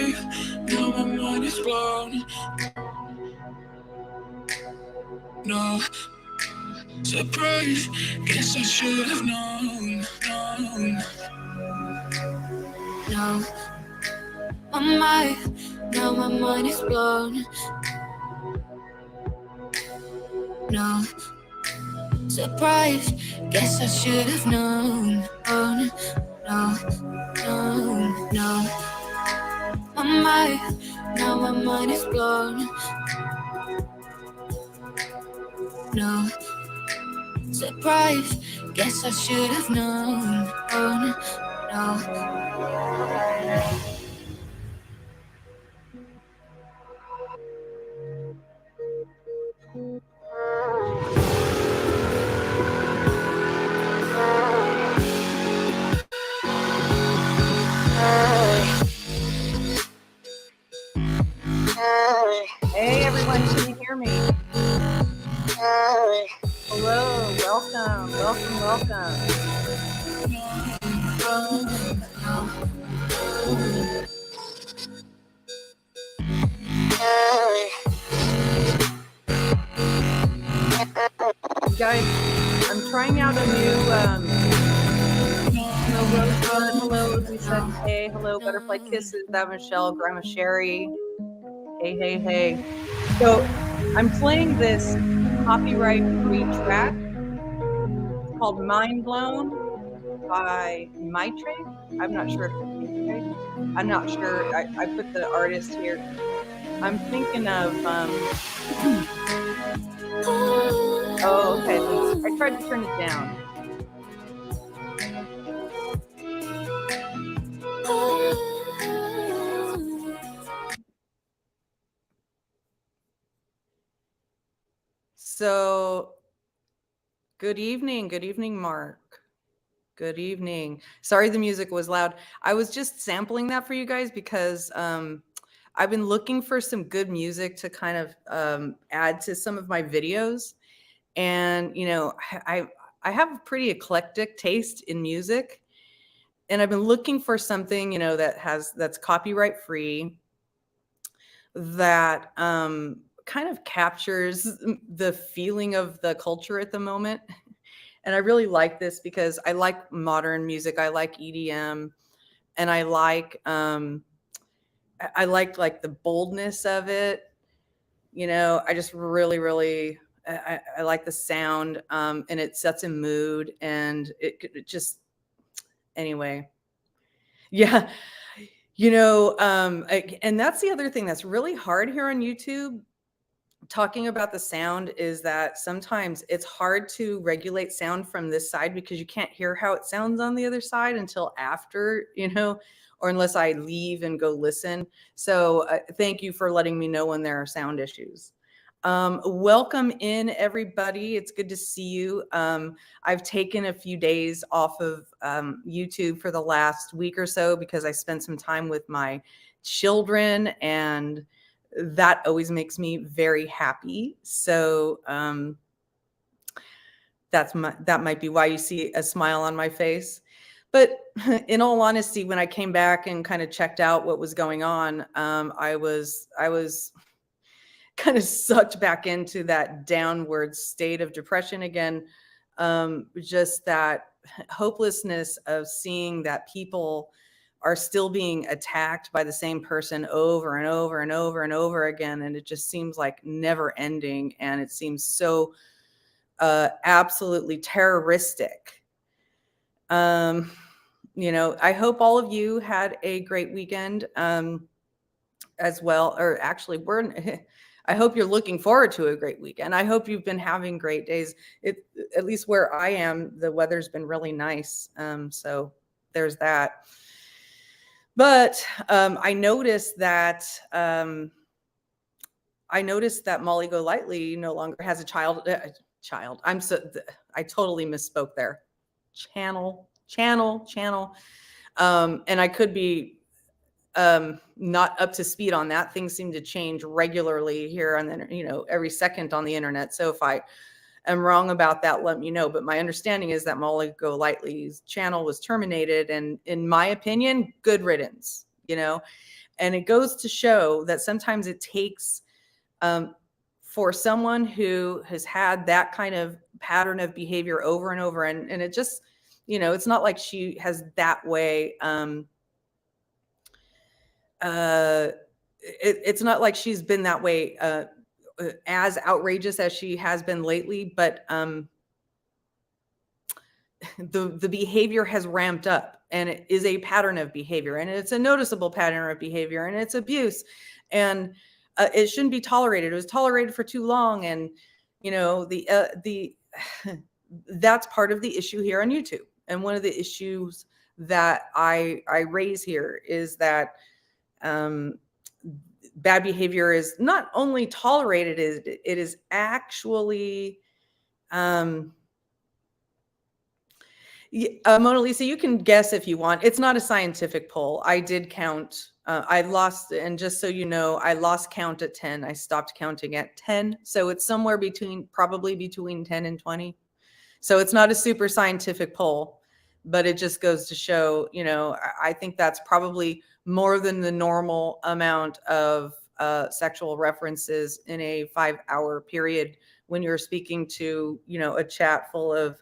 mind, now my mind is blown. No surprise, guess I should have known. No, now my mind is blown. No surprise, guess I should have known. Oh, no. Now my mind is blown. No surprise, guess I should have known. Oh, no. Hey everyone, can you hear me? Hello, welcome. Guys, I'm trying out a new hello, Lisa. Hey, hello, butterfly kisses, that Michelle, Grandma Sherry. Hey. So I'm playing this copyright-free track called Mind Blown by Magistrate. I'm not sure if it's Magistrate. I'm not sure. I put the artist here. I'm thinking of oh, okay. I tried to turn it down. So, good evening, Mark. Good evening. Sorry the music was loud. I was just sampling that for you guys because I've been looking for some good music to kind of add to some of my videos. And, you know, I have a pretty eclectic taste in music. And I've been looking for something, you know, that's copyright free, that kind of captures the feeling of the culture at the moment. And I really like this because I like modern music. I like EDM, and I like like the boldness of it. You know, I just really I like the sound, and it sets a mood, and it just anyway. Yeah. You know, and that's the other thing that's really hard here on YouTube, talking about the sound, is that sometimes it's hard to regulate sound from this side because you can't hear how it sounds on the other side until after, you know, or unless I leave and go listen. So thank you for letting me know when there are sound issues. Welcome in, everybody. It's good to see you. I've taken a few days off of YouTube for the last week or so because I spent some time with my children, and that always makes me very happy. So that might be why you see a smile on my face. But in all honesty, when I came back and kind of checked out what was going on, I was kind of sucked back into that downward state of depression again. Just that hopelessness of seeing that people are still being attacked by the same person over and over and over and over again. And it just seems like never ending. And it seems so absolutely terroristic. You know, I hope all of you had a great weekend as well. Or actually, I hope you're looking forward to a great weekend. I hope you've been having great days. At least where I am, the weather's been really nice. So there's that. But I noticed that Molly GoLightly no longer has a child. I totally misspoke there. Channel. And I could be not up to speed on that. Things seem to change regularly here on the, you know, every second on the internet. So if I am wrong about that, let me know. But my understanding is that Molly GoLightly's channel was terminated, and in my opinion, good riddance. you know? And it goes to show that sometimes it takes, for someone who has had that kind of pattern of behavior over and over, and it just, you know, it's not like she has that way, it's not like she's been that way, as outrageous as she has been lately, but the behavior has ramped up, and it is a pattern of behavior, and it's a noticeable pattern of behavior, and it's abuse, and it shouldn't be tolerated. It was tolerated for too long, and you know the that's part of the issue here on YouTube. And one of the issues that I raise here is that bad behavior is not only tolerated, it is actually Mona Lisa, you can guess if you want. It's not a scientific poll. I did count. I lost, and just so you know, I lost count at 10. I stopped counting at 10. So it's somewhere between, probably between 10 and 20. So it's not a super scientific poll, but it just goes to show, you know, I think that's probably more than the normal amount of sexual references in a 5-hour period when you're speaking to, you know, a chat full of,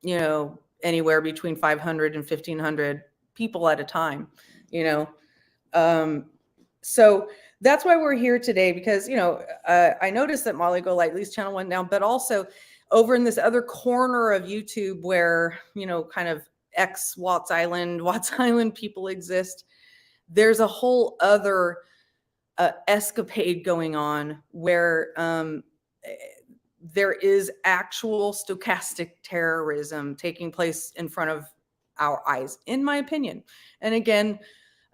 you know, anywhere between 500 and 1,500 people at a time, you know. So that's why we're here today, because, you know, I noticed that Molly GoLightly's channel went down, but also over in this other corner of YouTube where, you know, kind of Watts Island people exist, there's a whole other escapade going on where there is actual stochastic terrorism taking place in front of our eyes, in my opinion. And again,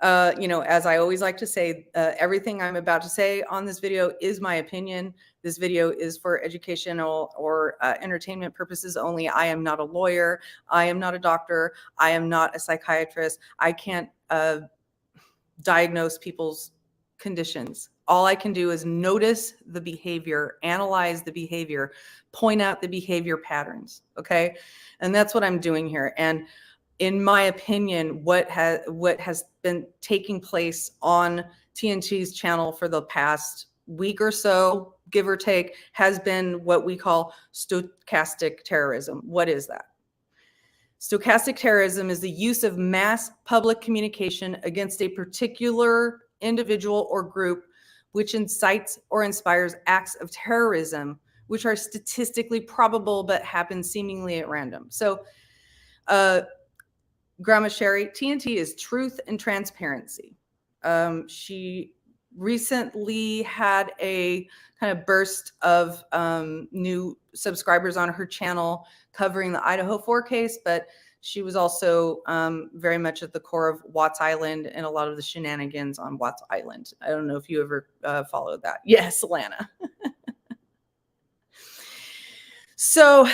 you know, as I always like to say, everything I'm about to say on this video is my opinion. This video is for educational or entertainment purposes only. I am not a lawyer. I am not a doctor. I am not a psychiatrist. I can't diagnose people's conditions. All I can do is notice the behavior, analyze the behavior, point out the behavior patterns. Okay. And that's what I'm doing here. And in my opinion, what has been taking place on TNT's channel for the past week or so, give or take, has been what we call stochastic terrorism. What is that? Stochastic terrorism is the use of mass public communication against a particular individual or group which incites or inspires acts of terrorism, which are statistically probable but happen seemingly at random. So, Grandma Sherry, TNT is truth and transparency. She recently had a kind of burst of new subscribers on her channel covering the Idaho 4 case, but she was also very much at the core of Watts Island and a lot of the shenanigans on Watts Island. I don't know if you ever followed that. Yes, Alana. So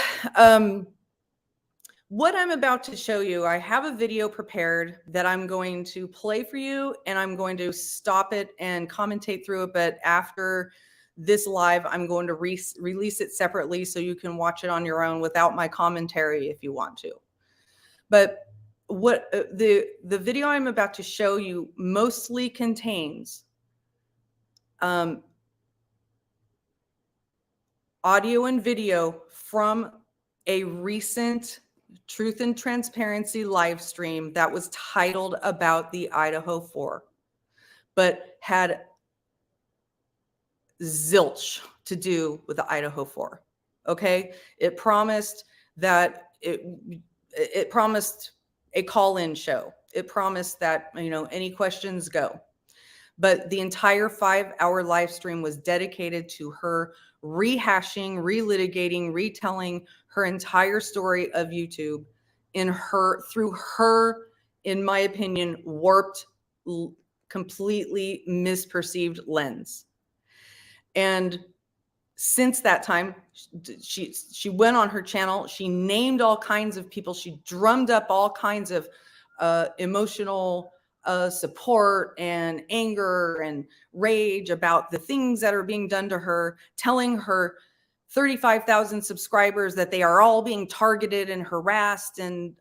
what I'm about to show you, I have a video prepared that I'm going to play for you, and I'm going to stop it and commentate through it. But after this live, I'm going to release it separately so you can watch it on your own without my commentary if you want to. But what the video I'm about to show you mostly contains audio and video from a recent Truth and Transparency live stream that was titled about the Idaho 4, but had zilch to do with the Idaho 4. Okay, it promised that it promised a call-in show. It promised that, you know, any questions go. But the entire 5-hour live stream was dedicated to her rehashing, relitigating, retelling her entire story of YouTube through her, in my opinion, warped, completely misperceived lens. And since that time, she went on her channel. She named all kinds of people. She drummed up all kinds of emotional support and anger and rage about the things that are being done to her, telling her 35,000 subscribers that they are all being targeted and harassed, and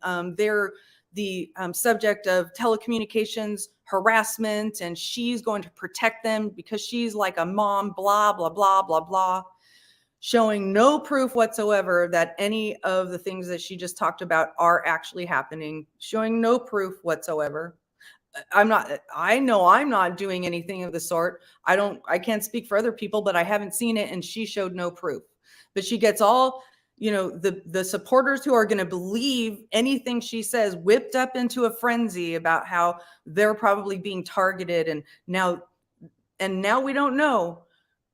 the subject of telecommunications harassment, and she's going to protect them because she's like a mom, blah, blah, blah, blah, blah, showing no proof whatsoever that any of the things that she just talked about are actually happening, showing no proof whatsoever. I know I'm not doing anything of the sort. I can't speak for other people, but I haven't seen it, and she showed no proof. But she gets all, the supporters who are going to believe anything she says whipped up into a frenzy about how they're probably being targeted, and now we don't know.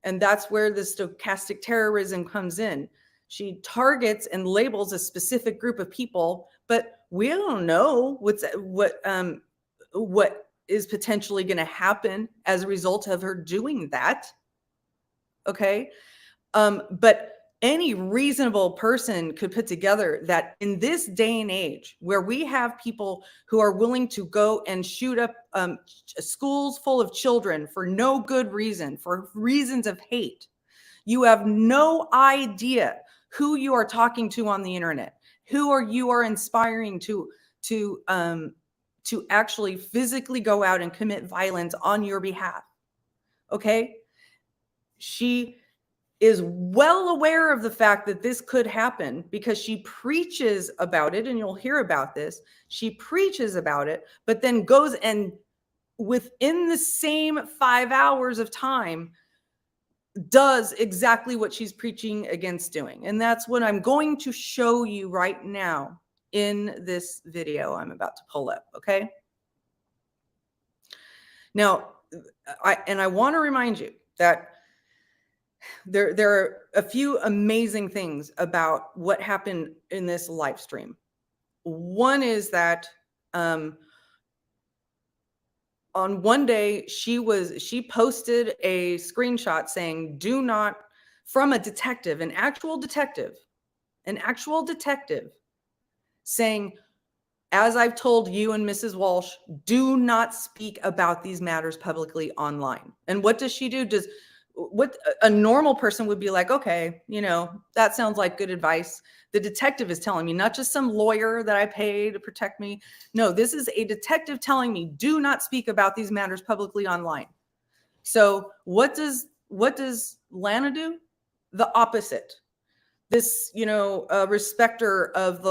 And that's where the stochastic terrorism comes in. She targets and labels a specific group of people, but we don't know what is potentially going to happen as a result of her doing that. Okay. But any reasonable person could put together that in this day and age where we have people who are willing to go and shoot up schools full of children for no good reason, for reasons of hate, you have no idea who you are talking to on the internet, who you are inspiring to actually physically go out and commit violence on your behalf. Okay. She is well aware of the fact that this could happen because she preaches about it, and you'll hear about this. She preaches about it, but then goes and within the same 5 hours of time does exactly what she's preaching against doing. And that's what I'm going to show you right now in this video I'm about to pull up. Okay. Now, I want to remind you that there are a few amazing things about what happened in this live stream. One is that on one day she posted a screenshot saying, "Do not," from a detective, an actual detective saying, "As I've told you and Mrs. Walsh, do not speak about these matters publicly online." And what does she do? What a normal person would be like, okay, that sounds like good advice. The detective is telling me, not just some lawyer that I pay to protect me. No, this is a detective telling me, do not speak about these matters publicly online. So what does Lana do? The opposite. This, respecter of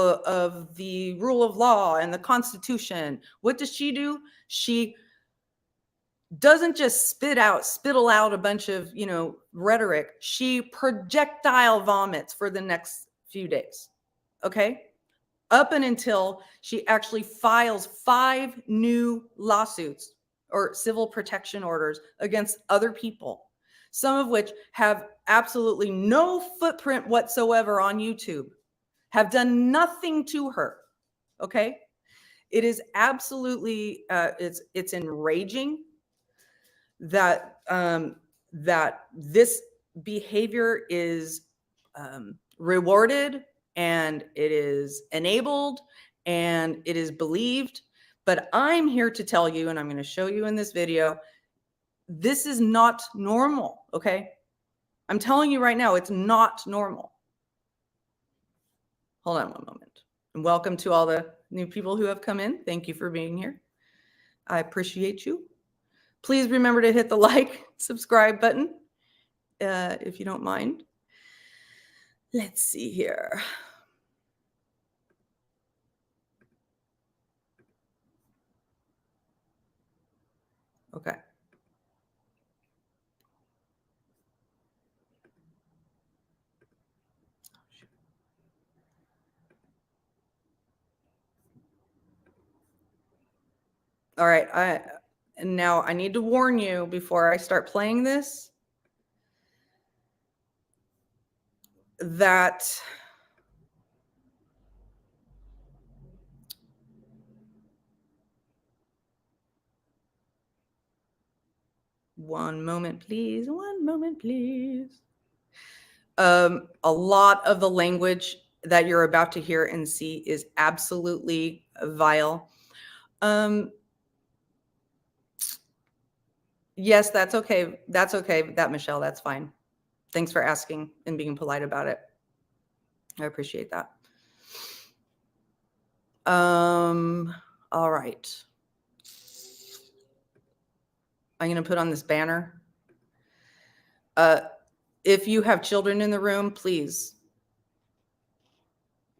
the rule of law and the Constitution. What does she do? She doesn't just spittle out a bunch of, rhetoric. She projectile vomits for the next few days. Okay. Up and until she actually files 5 new lawsuits or civil protection orders against other people, some of which have absolutely no footprint whatsoever on YouTube, have done nothing to her. Okay. It is absolutely, it's enraging that that this behavior is rewarded, and it is enabled, and it is believed. But I'm here to tell you, and I'm going to show you in this video, this is not normal. Okay. I'm telling you right now, it's not normal. Hold on one moment. And welcome to all the new people who have come in. Thank you for being here. I appreciate you. Please remember to hit the like, subscribe button, if you don't mind. Let's see here. Okay. All right. And now I need to warn you before I start playing this that one moment, please. A lot of the language that you're about to hear and see is absolutely vile. Yes, that's okay. That's okay. That, Michelle, that's fine. Thanks for asking and being polite about it. I appreciate that. All right. I'm going to put on this banner. If you have children in the room, please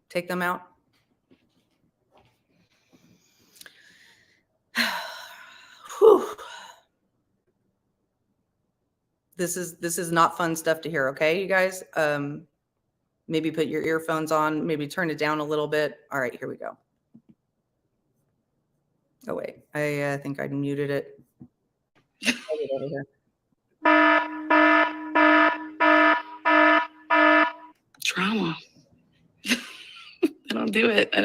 take them out. Whew. This is not fun stuff to hear, okay, you guys? Maybe put your earphones on, maybe turn it down a little bit. All right, here we go. Oh, wait, I think I muted it. I'll get over here. Drama. I don't do it. I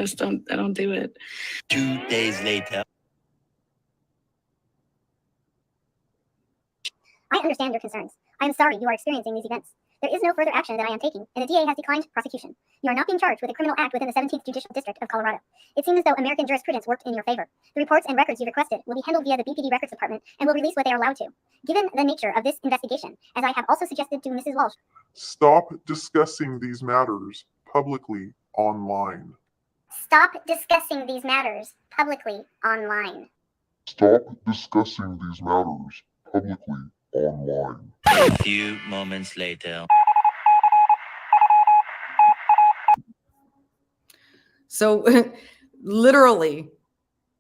don't do it. 2 days later. I understand your concerns. I am sorry you are experiencing these events. There is no further action that I am taking, and the DA has declined prosecution. You are not being charged with a criminal act within the 17th Judicial District of Colorado. It seems as though American jurisprudence worked in your favor. The reports and records you requested will be handled via the BPD Records Department and will release what they are allowed to. Given the nature of this investigation, as I have also suggested to Mrs. Walsh. Stop discussing these matters publicly online. Stop discussing these matters publicly online. Stop discussing these matters publicly online. A few moments later. So literally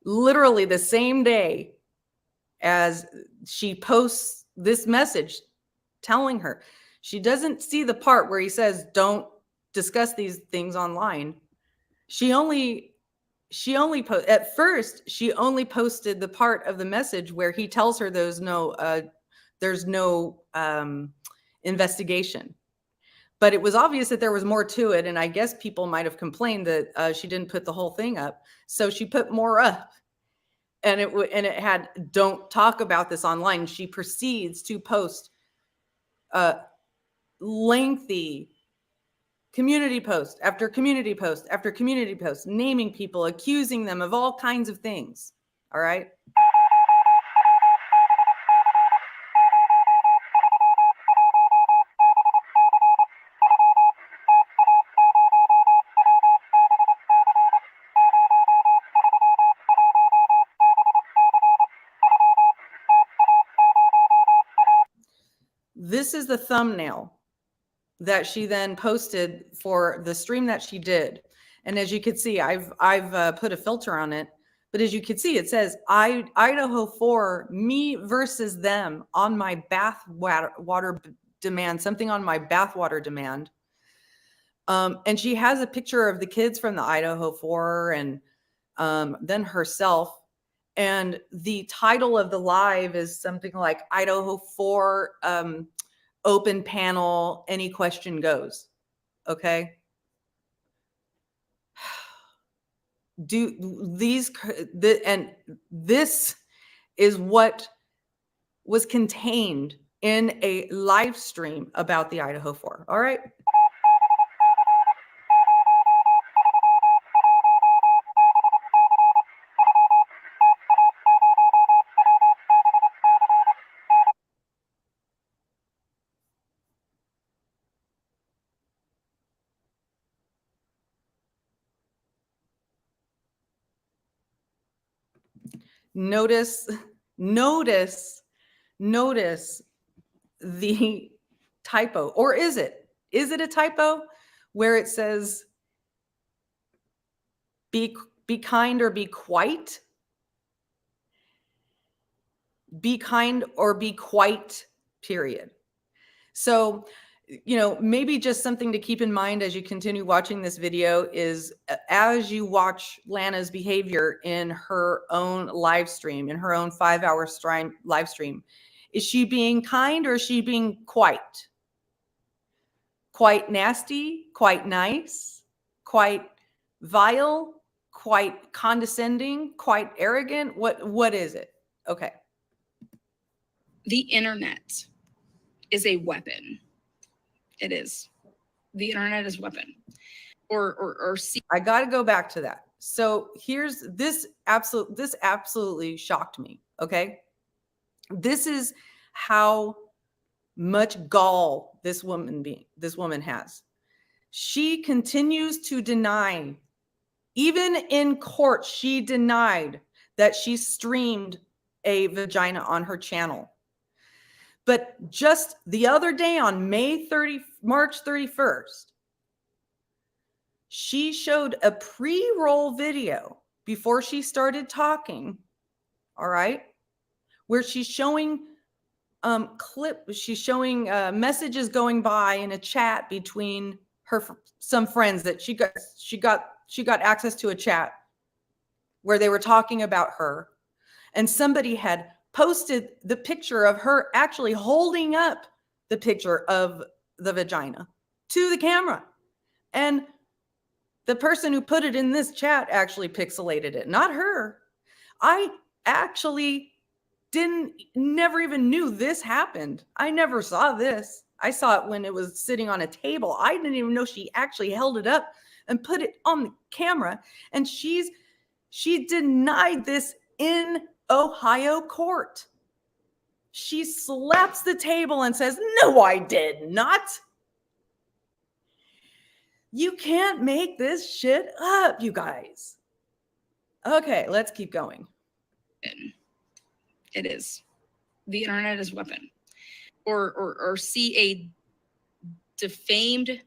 the same day as she posts this message telling her, she doesn't see the part where he says, don't discuss these things online. She only at first she only posted the part of the message where he tells her there's no investigation. But it was obvious that there was more to it, and I guess people might have complained that she didn't put the whole thing up, so she put more up, and it had "Don't talk about this online." She proceeds to post lengthy community post after community post after community post, naming people, accusing them of all kinds of things. All right. This is the thumbnail that she then posted for the stream that she did. And as you can see, I've put a filter on it, but as you can see, it says Idaho 4, me versus them on my bathwater demand, something on my bathwater demand. And she has a picture of the kids from the Idaho 4 and then herself. And the title of the live is something like Idaho 4 open panel, any question goes. Okay. And this is what was contained in a live stream about the Idaho 4. All right. Notice the typo, or is it a typo where it says be kind or be quite? Be kind or be quite, period. So, maybe just something to keep in mind as you continue watching this video is as you watch Lana's behavior in her own live stream, in her own 5-hour live stream, is she being kind or is she being quite? Quite nasty, quite nice, quite vile, quite condescending, quite arrogant? What is it? Okay. The internet is a weapon. It is. The internet is a weapon. Or I got to go back to that. So here's this absolutely shocked me. Okay. This is how much gall this woman has. She continues to deny Even in court, she denied that she streamed a vagina on her channel. But just the other day on March 31st, she showed a pre-roll video before she started talking, all right, where she's showing messages going by in a chat between some friends that she got access to a chat where they were talking about her, and somebody had posted the picture of her actually holding up the picture of the vagina to the camera, and the person who put it in this chat actually pixelated it, not her. I actually never even knew this happened. I never saw this. I saw it when it was sitting on a table. I didn't even know she actually held it up and put it on the camera. And she denied this in Ohio court. She slaps the table and says, "No, I did not." You can't make this shit up, you guys. Okay, let's keep going. It is. The internet is a weapon. Or see a defamed,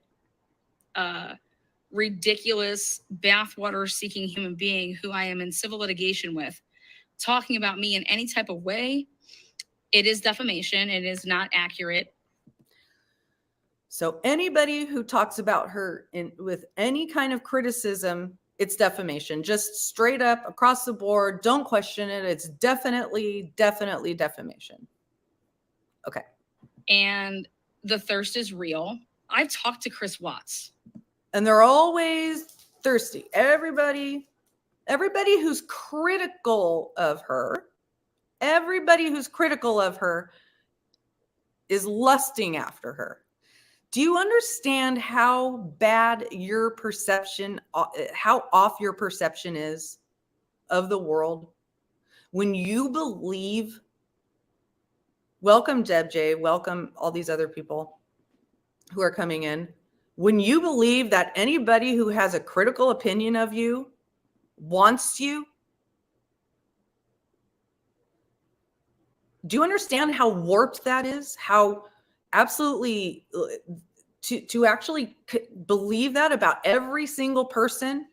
ridiculous, bathwater-seeking human being who I am in civil litigation with talking about me in any type of way, it is defamation. It is not accurate. So anybody who talks about her with any kind of criticism, it's defamation. Just straight up across the board. Don't question it. It's definitely defamation. Okay. And the thirst is real. I've talked to Chris Watts. And they're always thirsty. Everybody who's critical of her, is lusting after her. Do you understand how bad your perception, how off your perception is of the world? When you believe, welcome Deb J, welcome all these other people who are coming in. When you believe that anybody who has a critical opinion of you wants you, do you understand how warped that is? How absolutely to actually believe that about every single person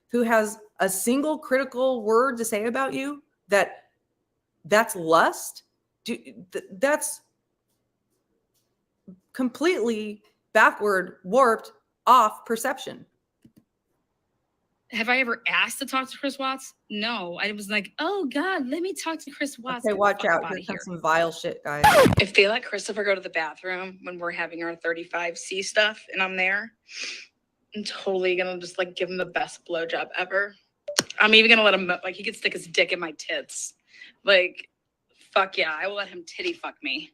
who has a single critical word to say about you, that's lust? That's completely backward, warped, off perception. Have I ever asked to talk to Chris Watts? No. I was like, oh God, let me talk to Chris Watts. Okay, watch out. Here comes some vile shit, guys. If they let Christopher go to the bathroom when we're having our 35C stuff and I'm there, I'm totally gonna just like give him the best blowjob ever. I'm even gonna let him, like, he could stick his dick in my tits. Like, fuck yeah, I will let him titty fuck me.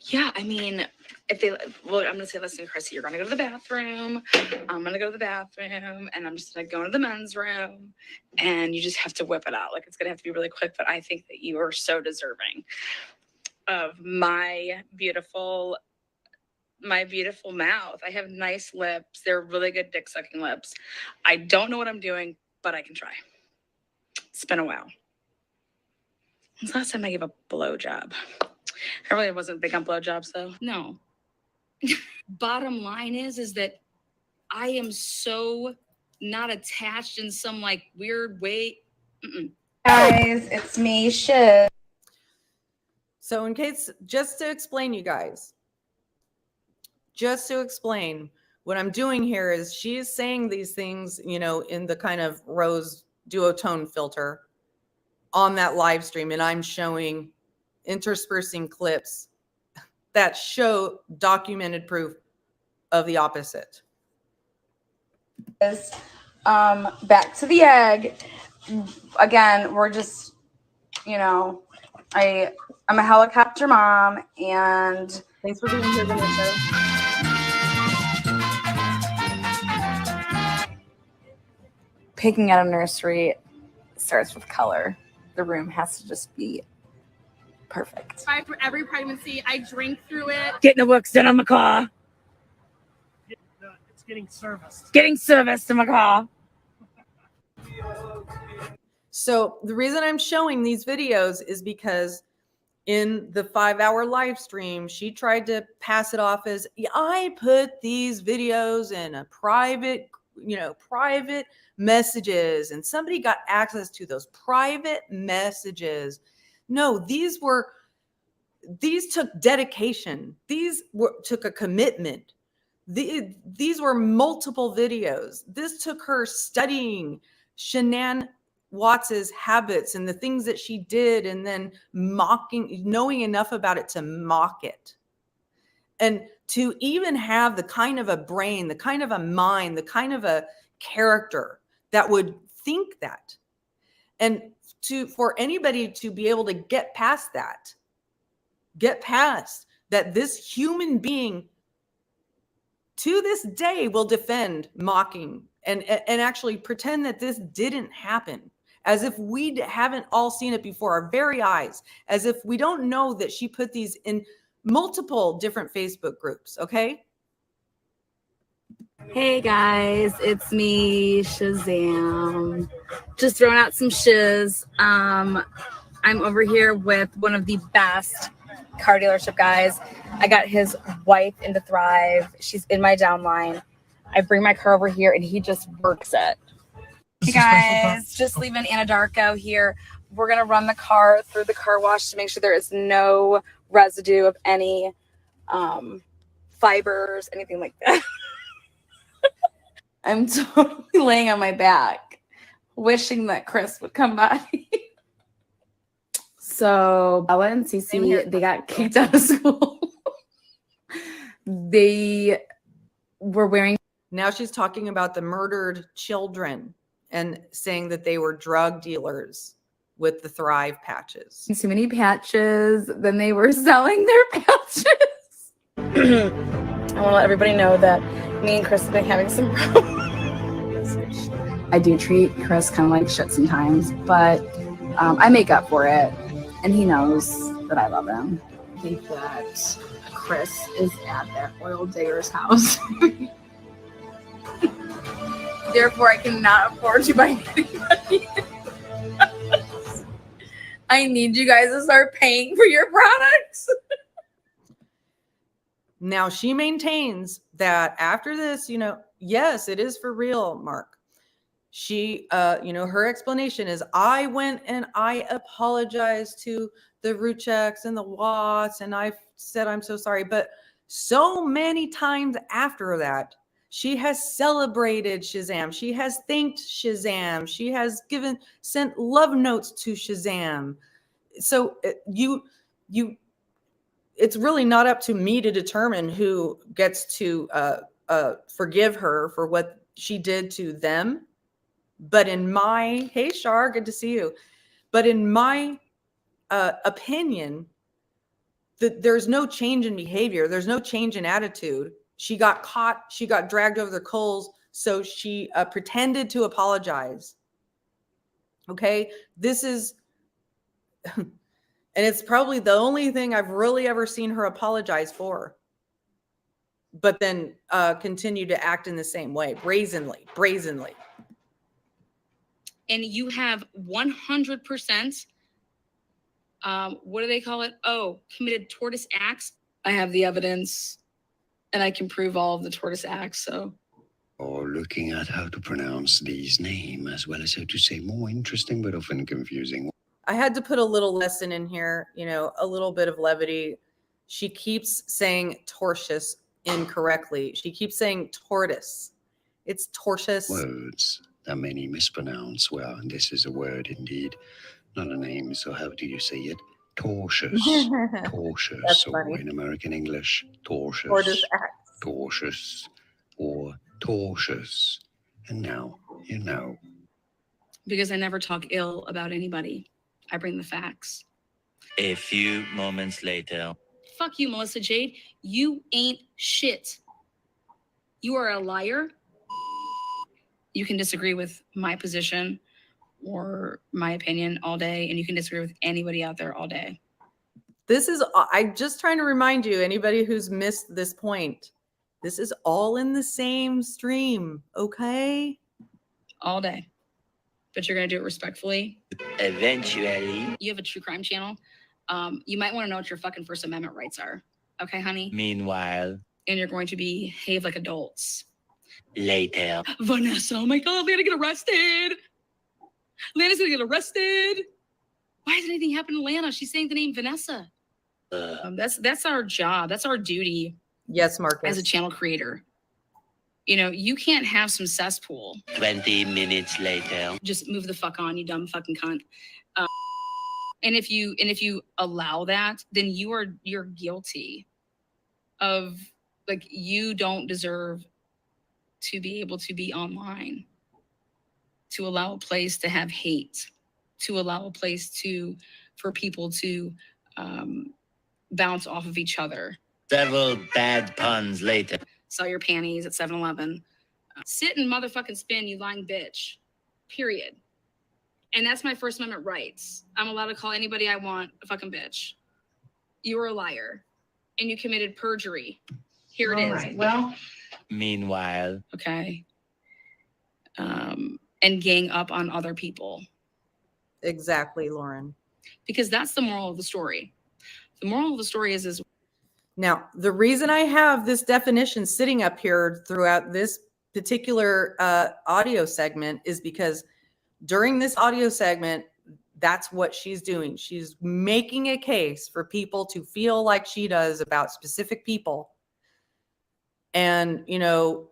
Yeah, I mean, if they, well, I'm gonna say, listen, Chrissy, you're gonna go to the bathroom. I'm gonna go to the bathroom, and I'm just gonna go into the men's room, and you just have to whip it out. Like, it's gonna have to be really quick, but I think that you are so deserving of my beautiful mouth. I have nice lips. They're really good dick sucking lips. I don't know what I'm doing, but I can try. It's been a while. When's the last time I gave a blowjob? I really wasn't big on blowjobs, though. No. Bottom line is that I am so not attached in some like weird way. Guys, it's me, Shiv. So in case, just to explain, you guys, what I'm doing here is she is saying these things, you know, in the kind of rose duotone filter on that live stream, and I'm showing interspersing clips that show documented proof of the opposite. Back to the egg. Again, we're just, you know, I'm a helicopter mom, and Thanks for being here, Vanessa. picking at a nursery starts with color. The room has to just be perfect. For every pregnancy, I drink through it. Getting the works done on my car. It's getting serviced. Getting serviced in my car. So the reason I'm showing these videos is because in the 5-hour live stream, she tried to pass it off as, I put these videos in a private, private messages, and somebody got access to those private messages. No, these took dedication. Took a commitment. These were multiple videos. This took her studying Shanann Watts's habits and the things that she did, and then knowing enough about it to mock it. And to even have the kind of a brain, the kind of a mind, the kind of a character that would think that. And for anybody to be able to get past that this human being to this day will defend mocking and actually pretend that this didn't happen, as if we haven't all seen it before our very eyes, as if we don't know that she put these in multiple different Facebook groups. Okay. Hey guys, it's me, Shazam. Just throwing out some shiz. I'm over here with one of the best car dealership guys. I got his wife into Thrive. She's in my downline. I bring my car over here and he just works it. Hey guys, just leaving Anadarko here. We're gonna run the car through the car wash to make sure there is no residue of any fibers, anything like that. I'm totally laying on my back, wishing that Chris would come by. So Bella and Cece, they got kicked out of school. They were wearing. Now she's talking about the murdered children and saying that they were drug dealers with the Thrive patches. Too many patches. Then they were selling their patches. I want to let everybody know that me and Chris have been having some problems. I do treat Chris kind of like shit sometimes, but I make up for it. And he knows that I love him. I think that Chris is at that oil digger's house. Therefore, I cannot afford to buy anybody. I need you guys to start paying for your products. Now she maintains that after this, yes, it is for real, Mark. She, her explanation is, I went and I apologized to the Rucheks and the Watts, and I said, I'm so sorry. But so many times after that, she has celebrated Shazam. She has thanked Shazam. She has sent love notes to Shazam. So it's really not up to me to determine who gets to forgive her for what she did to them. But hey, Shar, good to see you. But in my opinion, there's no change in behavior. There's no change in attitude. She got caught. She got dragged over the coals. So she pretended to apologize. Okay. This is, and it's probably the only thing I've really ever seen her apologize for. But then continue to act in the same way, brazenly. And you have 100%, what do they call it? Oh, committed tortoise acts. I have the evidence and I can prove all of the tortoise acts, so. Or looking at how to pronounce these names, as well as how to say more interesting but often confusing. I had to put a little lesson in here, a little bit of levity. She keeps saying tortoise incorrectly. She keeps saying tortoise. It's tortoise. Words that many mispronounce. Well, and this is a word indeed, not a name. So how do you say it? Tortious. Tortious. Or funny. in American English, tortious. Tortious. Or tortious. And now you know. Because I never talk ill about anybody. I bring the facts. A few moments later. Fuck you, Melissa Jade. You ain't shit. You are a liar. You can disagree with my position or my opinion all day, and you can disagree with anybody out there all day. I'm just trying to remind you, anybody who's missed this point, this is all in the same stream, okay? All day. but you're going to do it respectfully. Eventually. You have a true crime channel. You might want to know what your fucking First Amendment rights are. Okay, honey? Meanwhile. And you're going to behave like adults. Later. Vanessa, oh my God, Lana get arrested. Lana's going to get arrested. Why has anything happened to Lana? She's saying the name Vanessa. That's our job. That's our duty. Yes, Marcus. As a channel creator. You know, you can't have some cesspool. 20 minutes later. Just move the fuck on, you dumb fucking cunt. And if you allow that, then you're guilty of, like, you don't deserve to be able to be online, to allow a place to have hate, to allow a place for people to bounce off of each other. Several bad puns later. Sell your panties at 7-Eleven. Sit and motherfucking spin, you lying bitch. Period. And that's my First Amendment rights. I'm allowed to call anybody I want a fucking bitch. You were a liar. And you committed perjury. Here it is. Right. Well. Meanwhile. Okay. And gang up on other people. Exactly, Lauren. Because that's the moral of the story. The moral of the story is now, the reason I have this definition sitting up here throughout this particular audio segment is because during this audio segment, that's what she's doing. She's making a case for people to feel like she does about specific people. And, you know,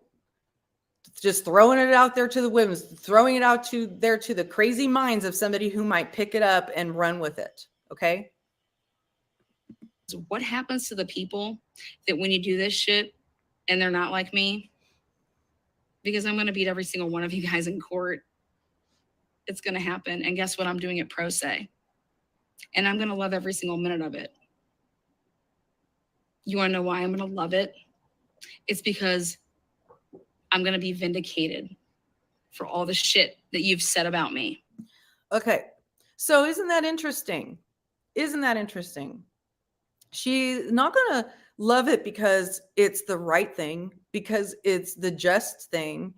just throwing it out there to the women, throwing it out to the crazy minds of somebody who might pick it up and run with it. Okay. what happens to the people that when you do this shit and they're not like me? Because I'm going to beat every single one of you guys in court. It's going to happen. And guess what? I'm doing it pro se. And I'm going to love every single minute of it. You want to know why I'm going to love it? It's because I'm going to be vindicated for all the shit that you've said about me. Okay. So isn't that interesting? Isn't that interesting? She's not going to love it because it's the right thing, because it's the just thing.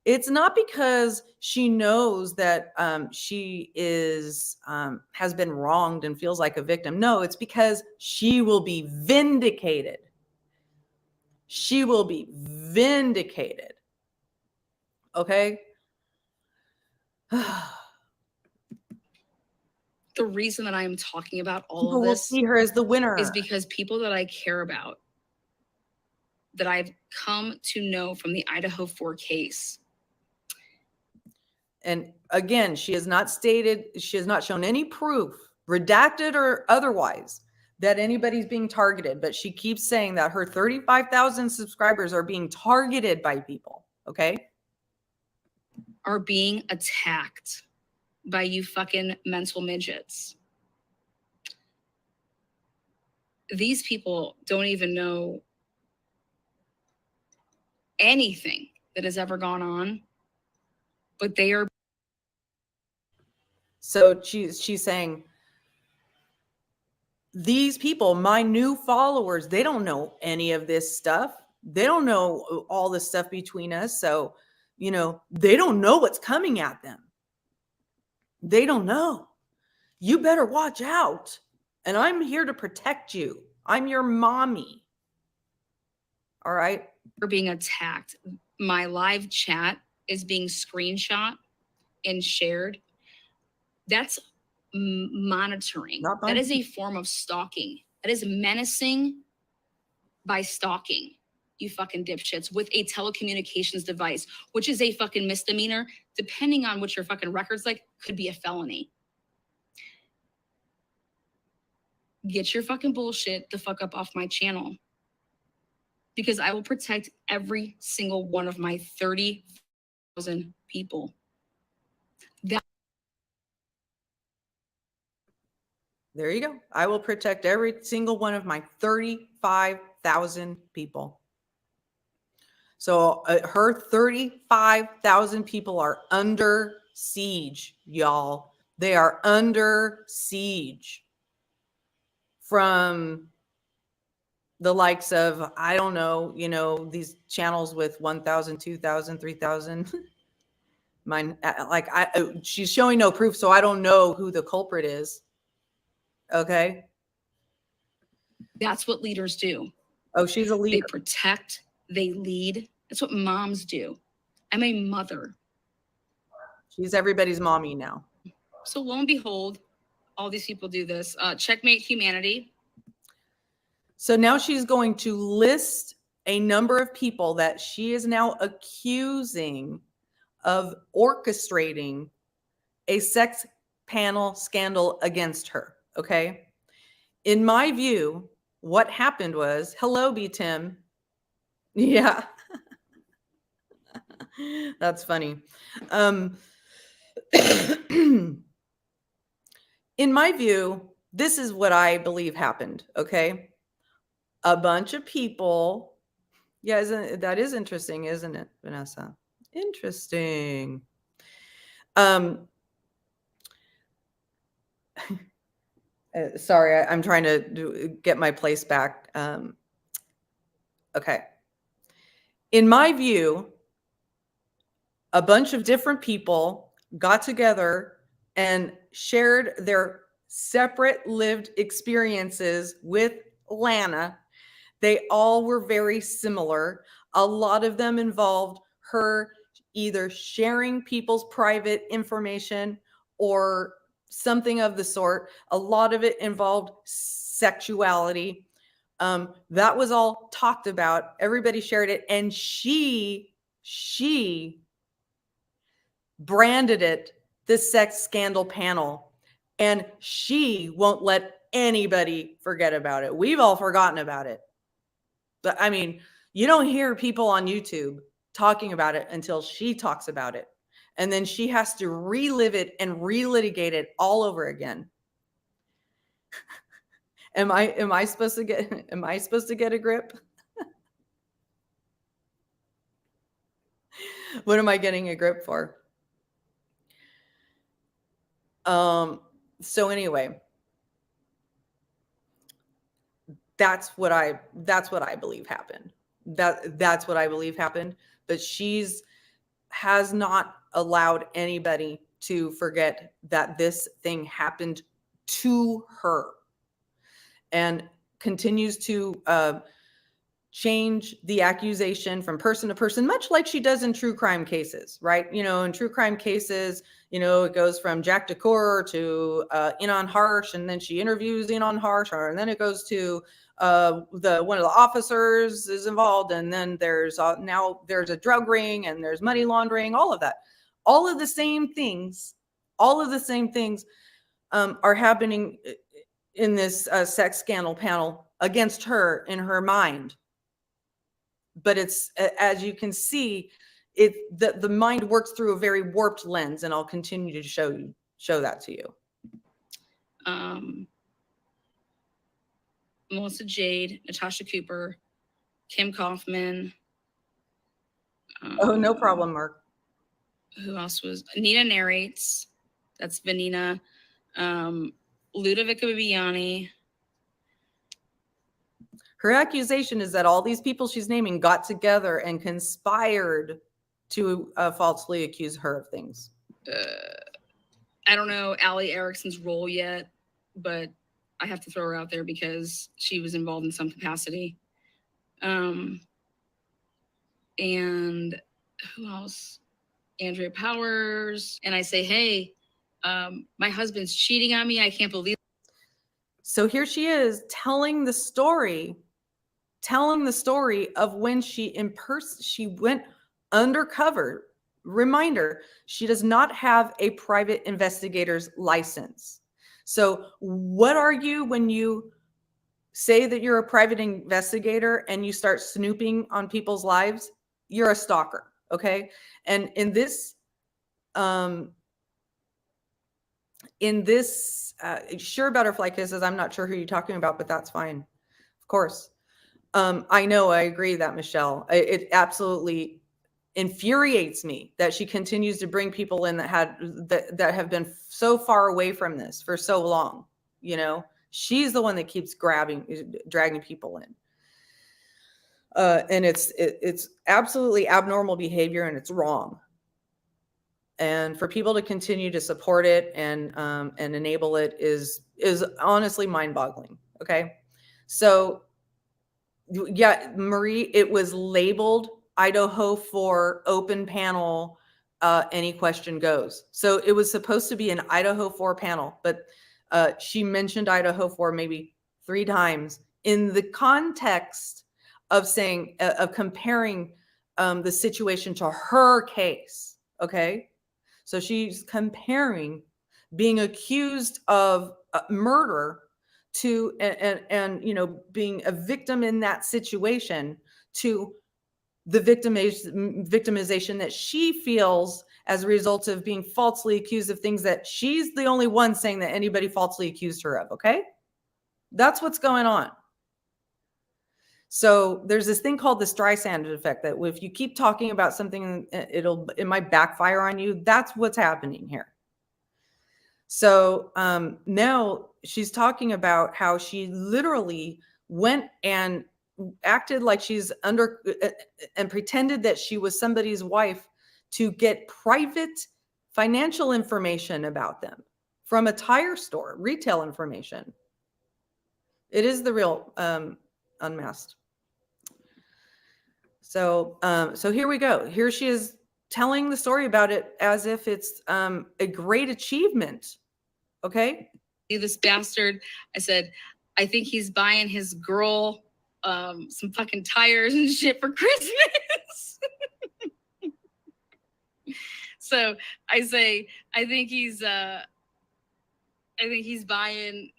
It's not because she knows that she is has been wronged and feels like a victim. No, it's because she will be vindicated. She will be vindicated. Okay? The reason that I am talking about all People of will this see her as the winner is because people that I care about, that I've come to know from the Idaho 4 case. And again, she has not stated, she has not shown any proof, redacted or otherwise, that anybody's being targeted. But she keeps saying that her 35,000 subscribers are being targeted by people. Okay? Are being attacked by you fucking mental midgets. These people don't even know anything that has ever gone on, but they are. So she's saying, these people, my new followers, they don't know any of this stuff. They don't know all this stuff between us. So, you know, they don't know what's coming at them. They don't know. You better watch out. And I'm here to protect you. I'm your mommy. All right. Are being attacked. My live chat is being screenshot and shared. That's monitoring. That is a form of stalking. That is menacing by stalking, you fucking dipshits, with a telecommunications device, which is a fucking misdemeanor, depending on what your fucking record's like, could be a felony. Get your fucking bullshit the fuck up off my channel, because I will protect every single one of my 30,000 people. There you go. I will protect every single one of my 35,000 people. So her 35,000 people are under siege, y'all. They are under siege from the likes of, I don't know, you know, these channels with 1,000, 2,000, 3,000. Mine, she's showing no proof, so I don't know who the culprit is. Okay. That's what leaders do. Oh, she's a They leader. protect, they lead. That's what moms do. I'm a mother. She's everybody's mommy now. So lo and behold, all these people do this. Checkmate humanity. So now she's going to list a number of people that she is now accusing of orchestrating a sex panel scandal against her. Okay. In my view, what happened was, hello, B. Tim. Yeah. That's funny. In my view, this is what I believe happened. Okay. A bunch of people. Yeah, that is interesting, isn't it, Vanessa? Interesting. Sorry, I'm trying to get my place back. Okay. In my view, a bunch of different people got together and shared their separate lived experiences with Lana. They all were very similar. A lot of them involved her either sharing people's private information or something of the sort. A lot of it involved sexuality. That was all talked about. Everybody shared it. And she branded it the sex scandal panel. And she won't let anybody forget about it. We've all forgotten about it. But I mean, you don't hear people on YouTube talking about it until she talks about it. And then she has to relive it and relitigate it all over again. Am I supposed to get a grip? What am I getting a grip for? So anyway, that's what I believe happened. That's what I believe happened. But has not allowed anybody to forget that this thing happened to her, and continues to change the accusation from person to person, much like she does in true crime cases, right? You know, in true crime cases, you know, it goes from Jack DeCour to Enon Harsh, and then she interviews Enon Harsh, and then it goes to one of the officers is involved, and then there's now there's a drug ring, and there's money laundering, all of that. All of the same things are happening in this sex scandal panel against her in her mind. But it's, as you can see, the mind works through a very warped lens, and I'll continue to show that to you. Melissa Jade, Natasha Cooper, Kim Kaufman. Oh, no problem, Mark. Who else was? Nina narrates. That's Vanina. Ludovica Bibiani. Her accusation is that all these people she's naming got together and conspired to falsely accuse her of things. I don't know Allie Erickson's role yet, but I have to throw her out there because she was involved in some capacity. And who else? Andrea Powers. And I say, hey, my husband's cheating on me. I can't believe. So here she is telling the story of when she went undercover. Reminder, she does not have a private investigator's license. So what are you when you say that you're a private investigator and you start snooping on people's lives? You're a stalker, okay? And in this sure, butterfly kisses, I'm not sure who you're talking about, but that's fine. Of course. I know, I agree that, Michelle. It absolutely infuriates me that she continues to bring people in that have been so far away from this for so long. You know, she's the one that keeps dragging people in. And it's absolutely abnormal behavior, and it's wrong. And for people to continue to support it and enable it is honestly mind-boggling. Okay, so yeah, Marie, it was labeled Idaho 4 open panel. Any question goes. So it was supposed to be an Idaho 4 panel, but she mentioned Idaho 4 maybe 3 times in the context of saying of comparing the situation to her case. Okay. So she's comparing being accused of murder to and you know, being a victim in that situation to the victimization that she feels as a result of being falsely accused of things that she's the only one saying that anybody falsely accused her of. Okay, that's what's going on. So there's this thing called the Streisand effect, that if you keep talking about something, it might backfire on you. That's what's happening here. So now she's talking about how she literally went and acted like she's under and pretended that she was somebody's wife to get private financial information about them from a tire store, retail information. It is the real Unmasked. So so here we go. Here she is telling the story about it as if it's a great achievement. Okay. This bastard, I said, I think he's buying his girl some fucking tires and shit for Christmas. So I say, I think he's buying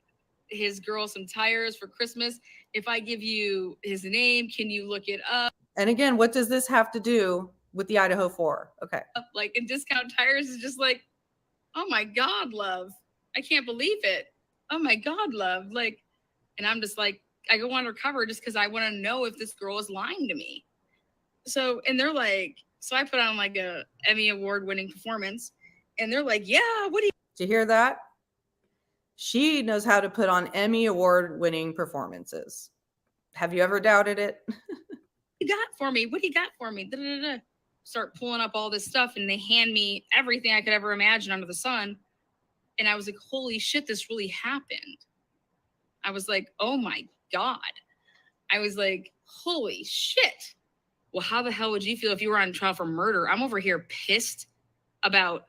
his girl some tires for Christmas. If I give you his name, can you look it up? And again, what does this have to do with the Idaho 4? Okay. Like, and Discount Tires is just like, oh my God, love. I can't believe it. Oh my God, love. Like, and I'm just like, I go undercover just because I want to know if this girl is lying to me. So, and they're like, so I put on like a Emmy award-winning performance, and they're like, yeah, what do you? Did you hear that? She knows how to put on Emmy award-winning performances. Have you ever doubted it? You got for me? What do you got for me? Da, da, da. Start pulling up all this stuff, and they hand me everything I could ever imagine under the sun. And I was like, holy shit, this really happened. I was like, oh my God. I was like, holy shit. Well, how the hell would you feel if you were on trial for murder? I'm over here pissed about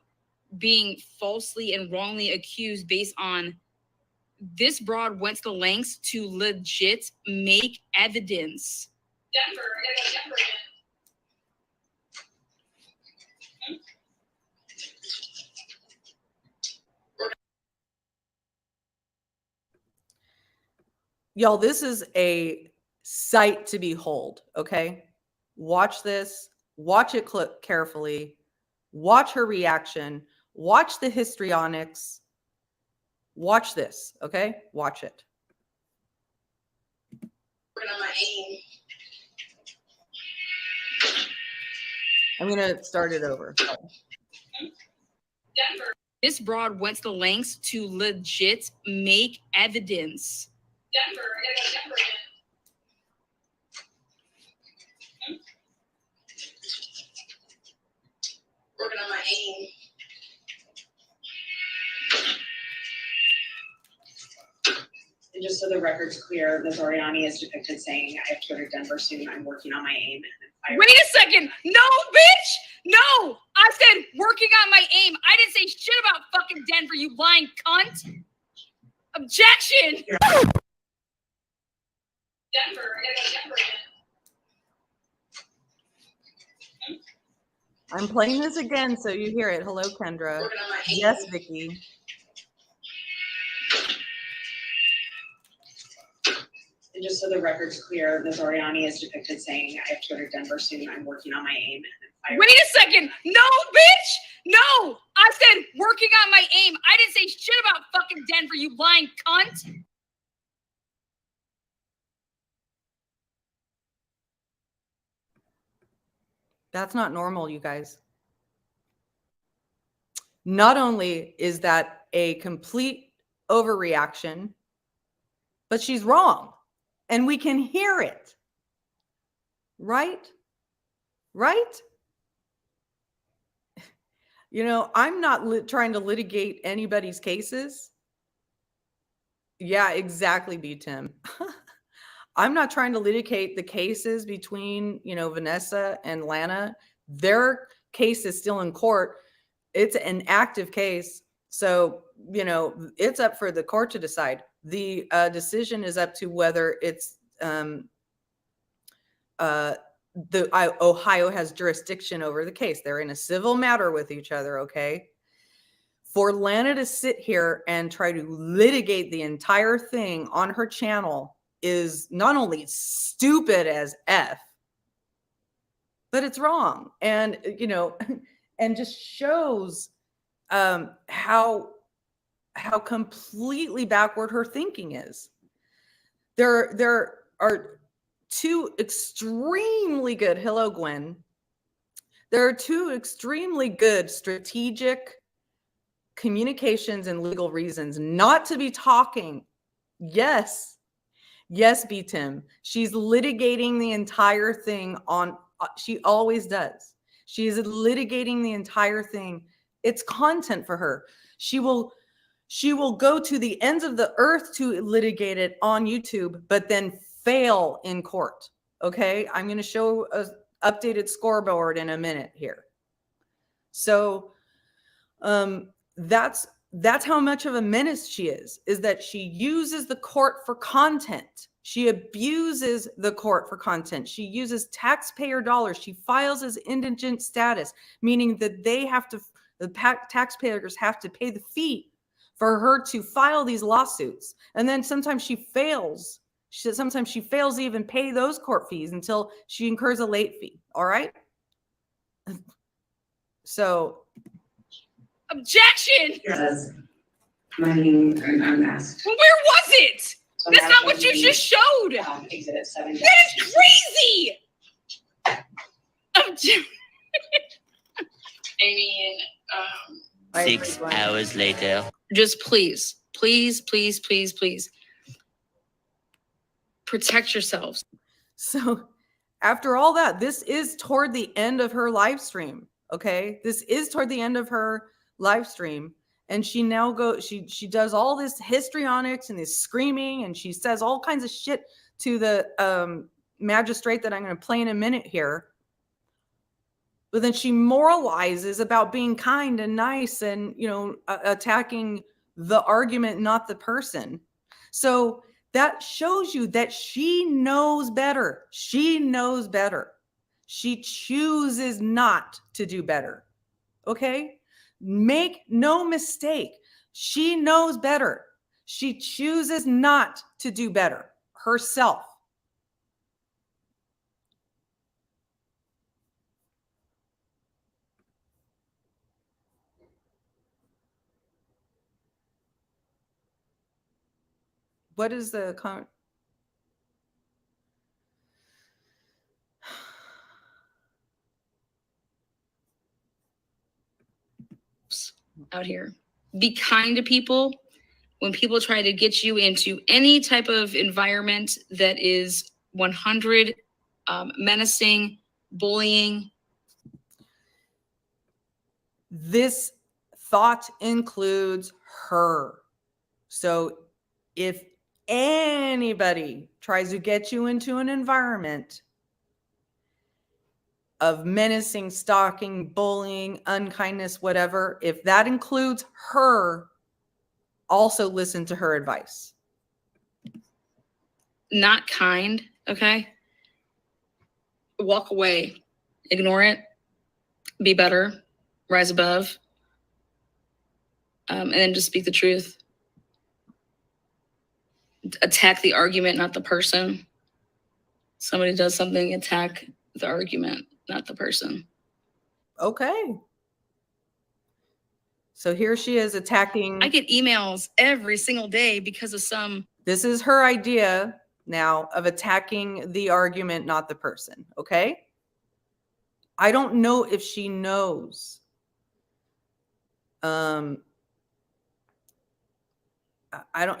being falsely and wrongly accused based on this broad went to the lengths to legit make evidence. Denver. Y'all, this is a sight to behold, okay? Watch this. Watch it carefully. Watch her reaction. Watch the histrionics. Watch this, okay? Watch it. I'm going to start it over. Denver. This broad went to the lengths to legit make evidence. Denver. Working on my aim. And just so the record's clear, Ms. Oriani is depicted saying, I have to go to Denver soon. I'm working on my aim. Wait a second. No, bitch. No. I said working on my aim. I didn't say shit about fucking Denver, you lying cunt. Objection. Denver. I'm playing this again so you hear it. Hello, Kendra. Yes, Vicky. And just so the record's clear, Ms. Oriani is depicted saying, I have to go to Denver soon. I'm working on my aim. Wait a second. No, bitch. No. I said working on my aim. I didn't say shit about fucking Denver, you lying cunt. That's not normal, you guys. Not only is that a complete overreaction, but she's wrong. And we can hear it. Right? Right? You know, I'm not trying to litigate anybody's cases. Yeah, exactly, B. Tim. I'm not trying to litigate the cases between, you know, Vanessa and Lana. Their case is still in court. It's an active case. So, you know, it's up for the court to decide. The decision is up to whether it's Ohio has jurisdiction over the case. They're in a civil matter with each other, okay? For Lana to sit here and try to litigate the entire thing on her channel is not only stupid as F, but it's wrong. And, you know, and just shows how completely backward her thinking is. There are two extremely good, hello, Gwen. There are two extremely good strategic communications and legal reasons not to be talking. Yes, B. Tim. She's litigating the entire thing on, she always does. She is litigating the entire thing. It's content for her. She will go to the ends of the earth to litigate it on YouTube, but then fail in court. Okay, I'm going to show an updated scoreboard in a minute here. So that's how much of a menace she is that she uses the court for content. She abuses the court for content. She uses taxpayer dollars. She files as indigent status, meaning that the taxpayers have to pay the fee for her to file these lawsuits. And then sometimes she fails. Sometimes she fails to even pay those court fees until she incurs a late fee. All right. So. Objection! Yes. My name, I'm asked. Well, where was it? So That's not what you just showed. Exhibit 7. That is crazy. I mean, 6 hours later. just please protect yourselves. So after all that, this is toward the end of her live stream. Okay. This is toward the end of her live stream. And she now she does all this histrionics and this screaming, and she says all kinds of shit to the magistrate that I'm going to play in a minute here. But then she moralizes about being kind and nice and, you know, attacking the argument, not the person. So that shows you that she knows better. She knows better. She chooses not to do better. Okay? Make no mistake. She knows better. She chooses not to do better herself. What is the comment? Out here, be kind to people. When people try to get you into any type of environment that is 100 menacing, bullying. This thought includes her. So if anybody tries to get you into an environment of menacing, stalking, bullying, unkindness, whatever, if that includes her, also listen to her advice. Not kind, okay? Walk away. Ignore it. Be better. Rise above. And then just speak the truth. Attack the argument, not the person. Somebody does something, attack the argument, not the person. Okay. So here she is attacking. I get emails every single day because of some. This is her idea now of attacking the argument, not the person. Okay. I don't know if she knows. I don't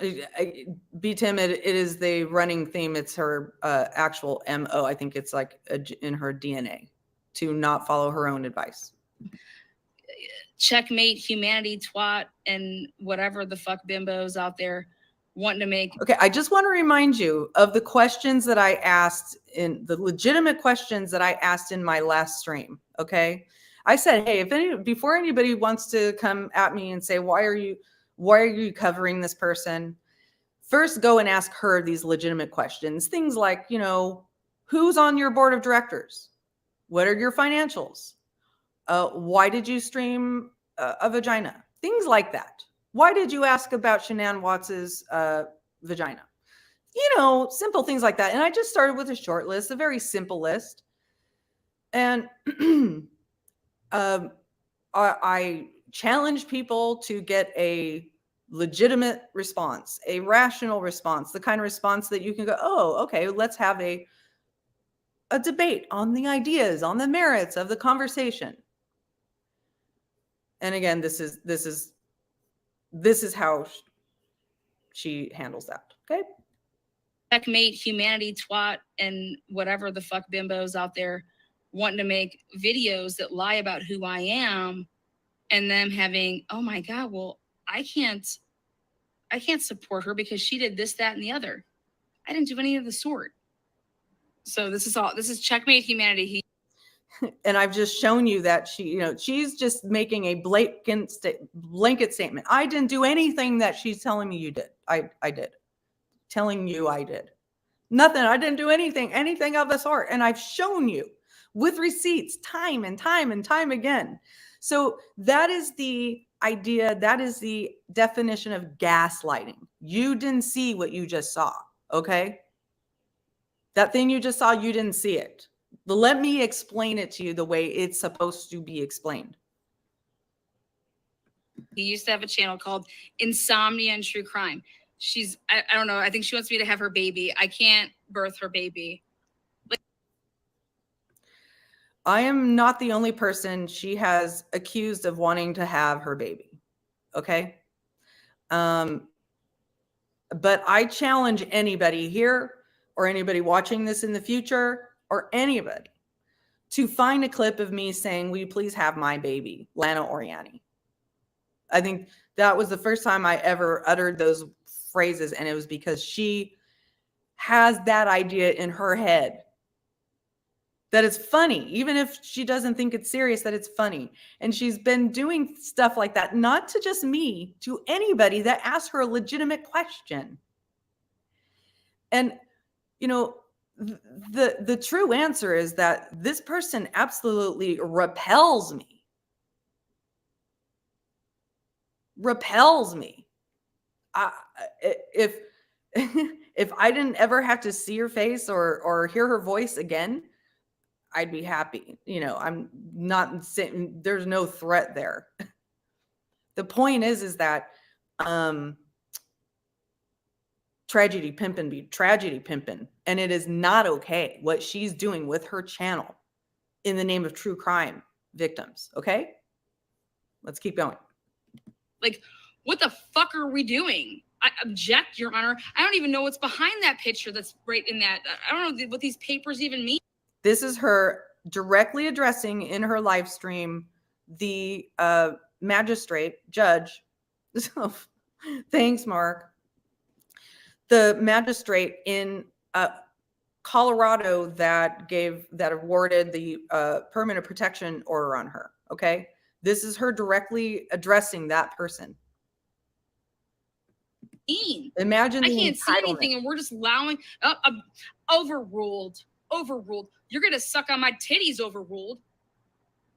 be timid. It is the running theme. It's her actual MO. I think it's like in her DNA to not follow her own advice. CheckMate, humanity, twat, and whatever the fuck bimbos out there wanting to make. Okay, I just want to remind you of the questions that I asked in the legitimate questions that I asked in my last stream. Okay, I said, hey, before anybody wants to come at me and say, why are you covering this person? First, go and ask her these legitimate questions. Things like, you know, who's on your board of directors? What are your financials? Why did you stream a vagina? Things like that. Why did you ask about Shanann Watts's vagina? You know, simple things like that. And I just started with a short list, a very simple list. And I challenge people to get a legitimate response, a rational response, the kind of response that you can go, oh, okay, let's have a debate on the ideas, on the merits of the conversation. And again, this is how she handles that. Okay. Checkmate, humanity, twat, and whatever the fuck bimbos out there wanting to make videos that lie about who I am, and them having, oh my God, well, I can't support her because she did this, that, and the other. I didn't do any of the sort. So this is Checkmate humanity. And I've just shown you that she's just making a blanket statement. I didn't do anything that she's telling me you did. I did. Telling you I did. Nothing. I didn't do anything of the sort. And I've shown you with receipts time and time and time again. So that is the idea. That is the definition of gaslighting. You didn't see what you just saw. Okay. That thing you just saw, you didn't see it. But let me explain it to you the way it's supposed to be explained. He used to have a channel called Insomnia and True Crime. I don't know. I think she wants me to have her baby. I can't birth her baby. I am not the only person she has accused of wanting to have her baby. Okay. But I challenge anybody here or anybody watching this in the future or anybody to find a clip of me saying, will you please have my baby, Lana Oriani? I think that was the first time I ever uttered those phrases. And it was because she has that idea in her head that it's funny, even if she doesn't think it's serious, that it's funny. And she's been doing stuff like that, not to just me, to anybody that asks her a legitimate question. And, you know, the true answer is that this person absolutely repels me. Repels me. If I didn't ever have to see her face or hear her voice again, I'd be happy. You know, I'm not saying there's no threat there. The point is that tragedy pimpin' be tragedy pimpin'. And it is not okay what she's doing with her channel in the name of true crime victims. Okay? Let's keep going. Like, what the fuck are we doing? I object, Your Honor. I don't even know what's behind that picture that's right in that. I don't know what these papers even mean. This is her directly addressing in her live stream the magistrate judge. Thanks, Mark. The magistrate in Colorado that awarded the permanent protection order on her. Okay. This is her directly addressing that person. Imagine I can't see anything, and we're just allowing overruled. You're gonna suck on my titties. Overruled.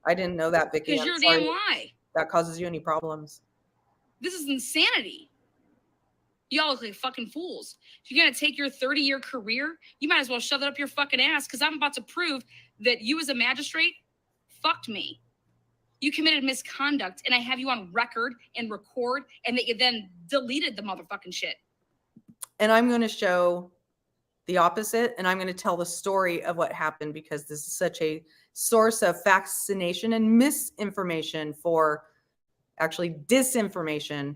I didn't know that, Vicky. Because you're a damn lie. That causes you any problems? This is insanity. Y'all look like fucking fools. If you're gonna take your 30-year career, you might as well shove it up your fucking ass, because I'm about to prove that you as a magistrate fucked me. You committed misconduct, and I have you on record and record, and that you then deleted the motherfucking shit. And I'm going to show the opposite, and I'm going to tell the story of what happened, because this is such a source of fascination and misinformation, for actually disinformation.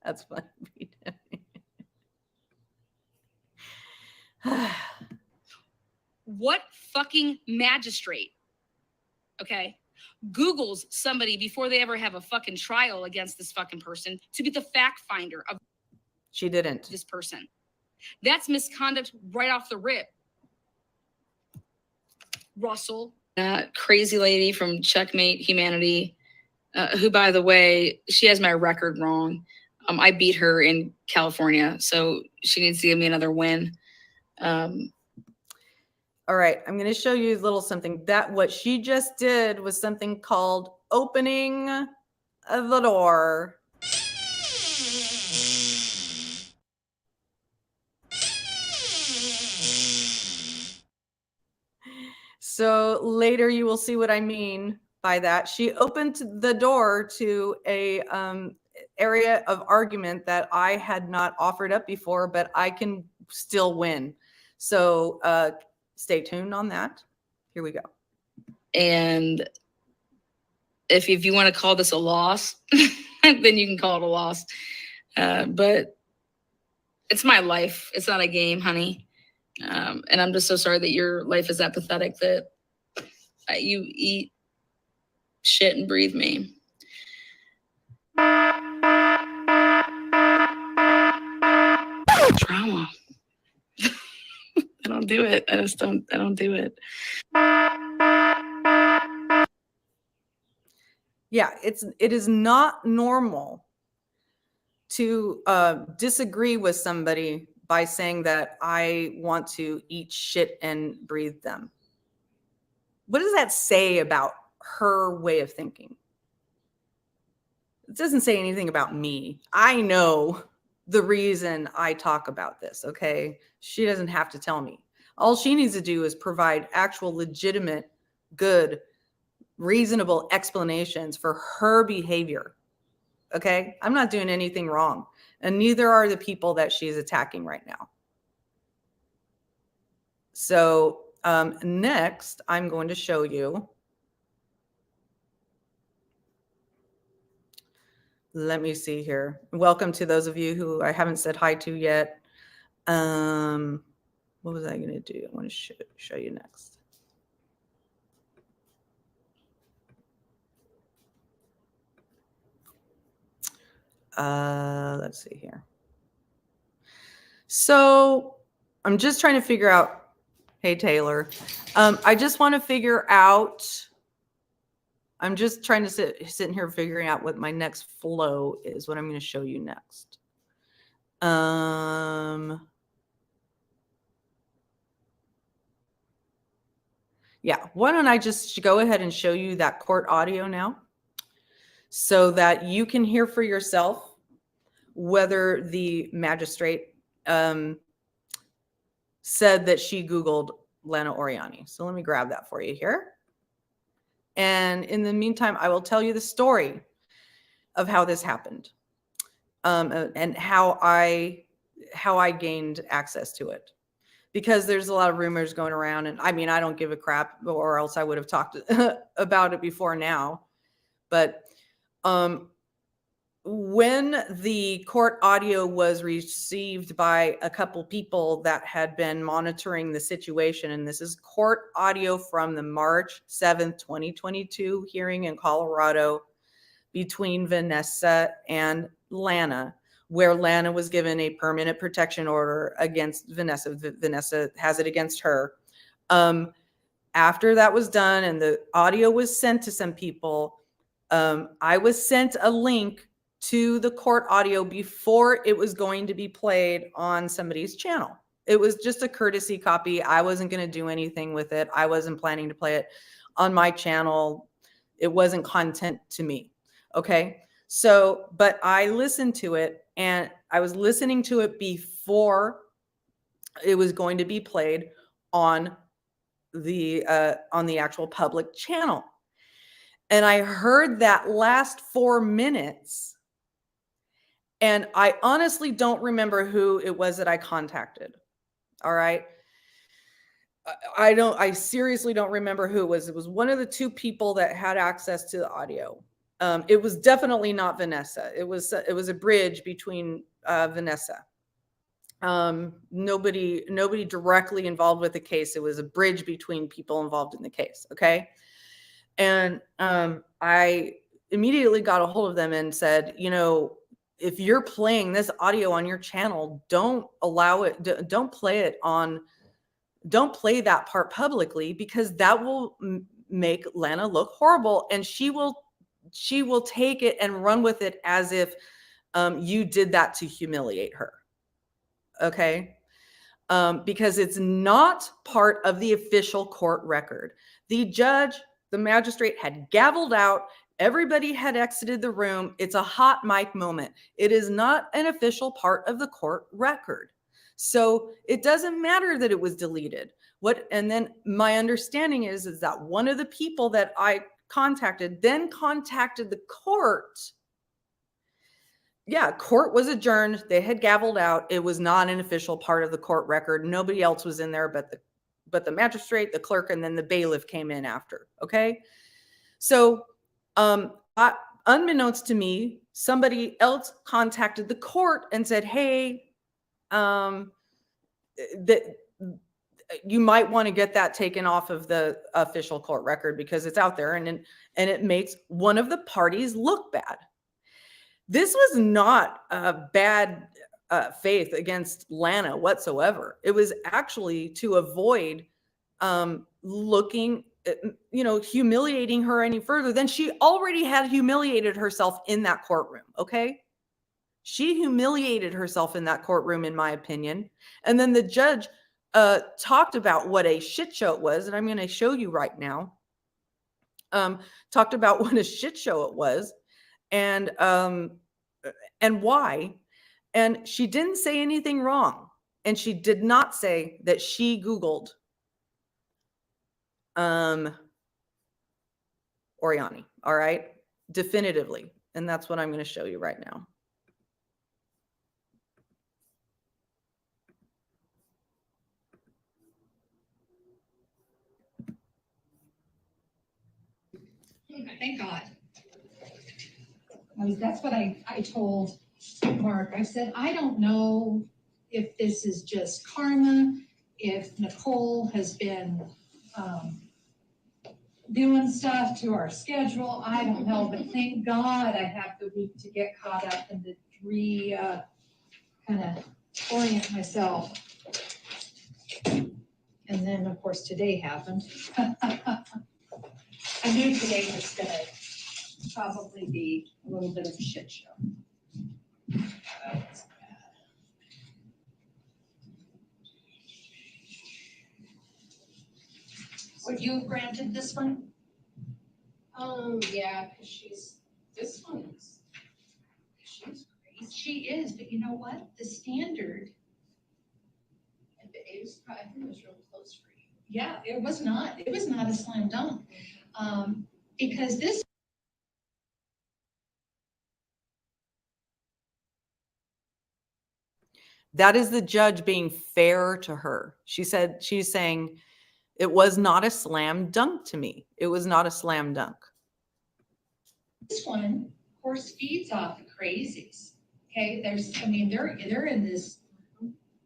That's funny. What fucking magistrate, okay, Googles somebody before they ever have a fucking trial against this fucking person to be the fact finder of She didn't. this person? That's misconduct right off the rip. Russell, that crazy lady from CheckMate Humanity, who, by the way, she has my record wrong. I beat her in California, so she needs to give me another win. All right, I'm going to show you a little something. That what she just did was something called opening the door. So later you will see what I mean by that. She opened the door to a area of argument that I had not offered up before, but I can still win. So stay tuned on that. Here we go. And if you want to call this a loss, then you can call it a loss. But it's my life. It's not a game, honey. And I'm just so sorry that your life is that pathetic that you eat shit and breathe me. Trauma. I don't do it. I don't do it. Yeah, it is not normal to disagree with somebody by saying that I want to eat shit and breathe them. What does that say about her way of thinking? It doesn't say anything about me. I know the reason I talk about this, okay? She doesn't have to tell me. All she needs to do is provide actual legitimate, good, reasonable explanations for her behavior, okay? I'm not doing anything wrong, and neither are the people that she's attacking right now. So next, I'm going to show you. Let me see here. Welcome to those of you who I haven't said hi to yet. What was I going to do? I want to show you next. Let's see here. So I'm just trying to figure out. Hey, Taylor. I just want to figure out. I'm just trying to sit here figuring out what my next flow is, what I'm going to show you next. Yeah, why don't I just go ahead and show you that court audio now so that you can hear for yourself whether the magistrate said that she Googled Lana Oriani. So let me grab that for you here. And in the meantime, I will tell you the story of how this happened and how I gained access to it. Because there's a lot of rumors going around, and I mean, I don't give a crap, or else I would have talked about it before now. But when the court audio was received by a couple people that had been monitoring the situation, and this is court audio from the March 7th, 2022 hearing in Colorado between Vanessa and Lana, where Lana was given a permanent protection order against Vanessa. Vanessa has it against her. After that was done and the audio was sent to some people, I was sent a link to the court audio before it was going to be played on somebody's channel. It was just a courtesy copy. I wasn't going to do anything with it. I wasn't planning to play it on my channel. It wasn't content to me. Okay. So, but I listened to it, and I was listening to it before it was going to be played on the actual public channel. And I heard that last 4 minutes, and I honestly don't remember who it was that I contacted. All right. I seriously don't remember who it was. It was one of the two people that had access to the audio. It was definitely not Vanessa. It was a bridge between Vanessa. Nobody directly involved with the case. It was a bridge between people involved in the case. Okay. And I immediately got a hold of them and said, you know, if you're playing this audio on your channel, don't allow it. Don't play it on, don't play that part publicly, because that will make Lana look horrible. And she will take it and run with it as if you did that to humiliate her. Okay. Because it's not part of the official court record. The judge, the magistrate had gavelled out. Everybody had exited the room. It's a hot mic moment. It is not an official part of the court record. So it doesn't matter that it was deleted. And then my understanding is that one of the people that I contacted then contacted the court. Yeah, court was adjourned. They had gavelled out. It was not an official part of the court record. Nobody else was in there but the magistrate, the clerk, and then the bailiff came in after. Okay. So unbeknownst to me, somebody else contacted the court and said, hey, that you might want to get that taken off of the official court record because it's out there and it makes one of the parties look bad. This was not a bad faith against Lana whatsoever. It was actually to avoid humiliating her any further than she already had humiliated herself in that courtroom. Okay. She humiliated herself in that courtroom, in my opinion. And then the judge talked about what a shit show it was. And I'm going to show you right now. Talked about what a shit show it was. And why. And she didn't say anything wrong. And she did not say that she Googled Oriani. All right. Definitively. And that's what I'm going to show you right now. Thank God. That's what I told Mark. I said, I don't know if this is just karma, if Nicole has been doing stuff to our schedule. I don't know, but thank God I have the week to get caught up and to kind of orient myself. And then, of course, today happened. I knew today was going to probably be a little bit of a shit show. Would you have granted this one? Yeah, because she's crazy. She is, but you know what? The standard. I think it was real close for you. Yeah, it was not a slam dunk. Because this. That is the judge being fair to her. She's saying it was not a slam dunk to me. It was not a slam dunk. This one, of course, feeds off the crazies. Okay, they're in this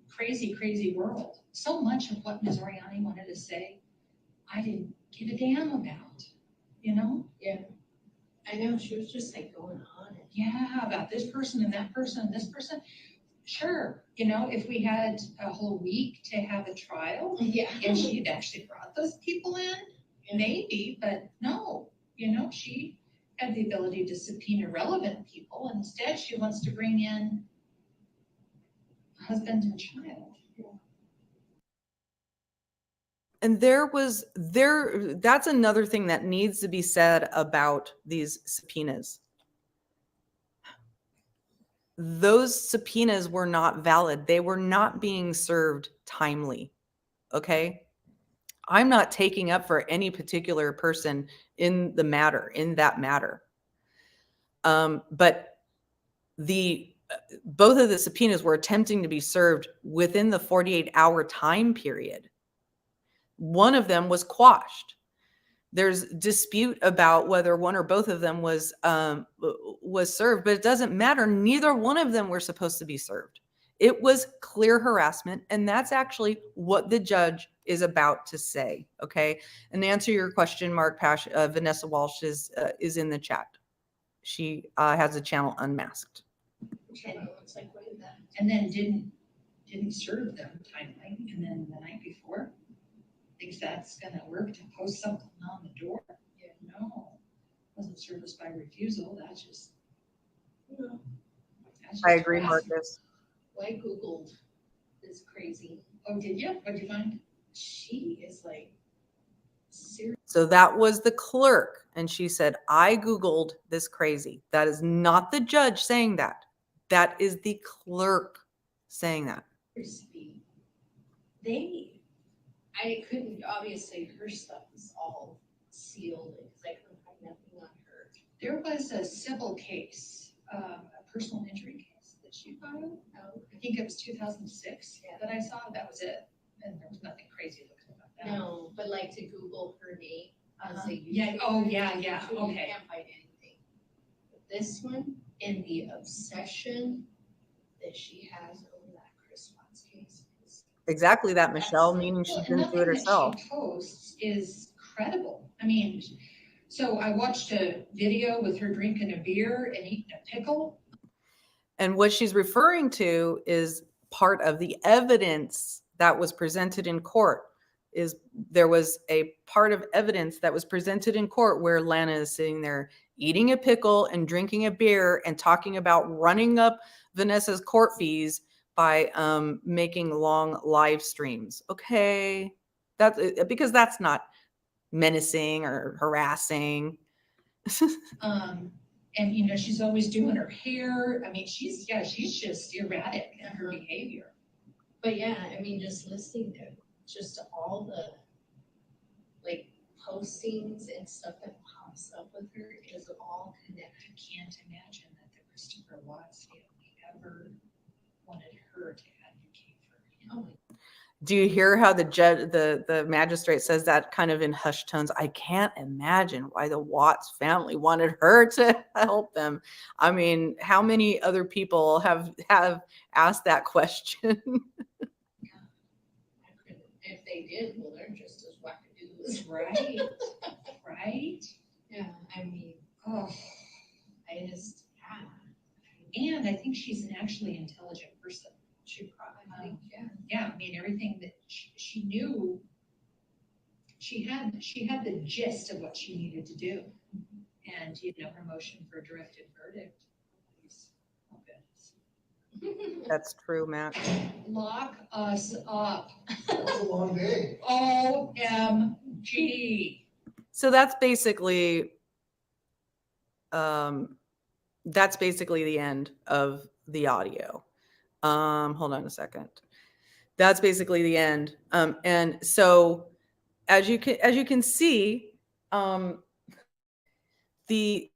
crazy world. So much of what Ms. Oriani wanted to say, I didn't give a damn about, you know? Yeah. I know, she was just like going on. Yeah, about this person and that person and this person. Sure, you know, if we had a whole week to have a trial, yeah, and she had actually brought those people in, maybe, but no, you know, she had the ability to subpoena relevant people. Instead, she wants to bring in husband and child. And that's another thing that needs to be said about these subpoenas. Those subpoenas were not valid. They were not being served timely. Okay. I'm not taking up for any particular person in that matter. But both of the subpoenas were attempting to be served within the 48-hour time period. One of them was quashed. There's dispute about whether one or both of them was served, but it doesn't matter. Neither one of them were supposed to be served. It was clear harassment, and that's actually what the judge is about to say. Okay, and to answer your question, Mark Pash, Vanessa Walsh is in the chat. She has a channel Unmasked. And then didn't serve them timely, and then the night before thinks that's gonna work to post something on the door. Yeah, no, wasn't service by refusal. That's just. I agree, Marcus. Well, I Googled this crazy. Oh, did you? What'd you find? She is like serious. So that was the clerk. And she said, I Googled this crazy. That is not the judge saying that. That is the clerk saying that. I couldn't, obviously her stuff is all sealed because I couldn't find nothing on her. There was a civil case, a personal injury case that she filed. I think it was 2006 that I saw. That was it. And there was nothing crazy looking about that. No, but like to Google her name as a user. Yeah, oh, yeah, You okay. can't find anything. But this one, in the obsession that she has over that Chris Watts case. Exactly that, Michelle, meaning she's been through it herself. Nothing that she posts is credible. I mean, so I watched a video with her drinking a beer and eating a pickle. And what she's referring to is part of the evidence that was presented in court. There was a part of evidence that was presented in court where Lana is sitting there eating a pickle and drinking a beer and talking about running up Vanessa's court fees by making long live streams. Okay, that's because that's not menacing or harassing. And you know, she's always doing her hair. I mean, she's just erratic in her behavior. But yeah, I mean, just listening to just all the like postings and stuff that pops up with her is all connected. I can't imagine that the Christopher Watts family ever wanted her to advocate for him. Do you hear how the judge, the magistrate says that kind of in hushed tones? I can't imagine why the Watts family wanted her to help them. I mean, how many other people have asked that question? If they did, well, they're just as wackadoos. Right, right. Yeah, I mean, Oh, I just, yeah. and I think she's an actually intelligent person. She probably, Yeah, I mean, everything that she knew, she had the gist of what she needed to do. And, you know, her motion for a directed verdict. Oh, goodness. That's true, Matt. Lock us up. That's a long day. OMG. So that's basically the end of the audio. Hold on a second. That's basically the end. And so as you can see, the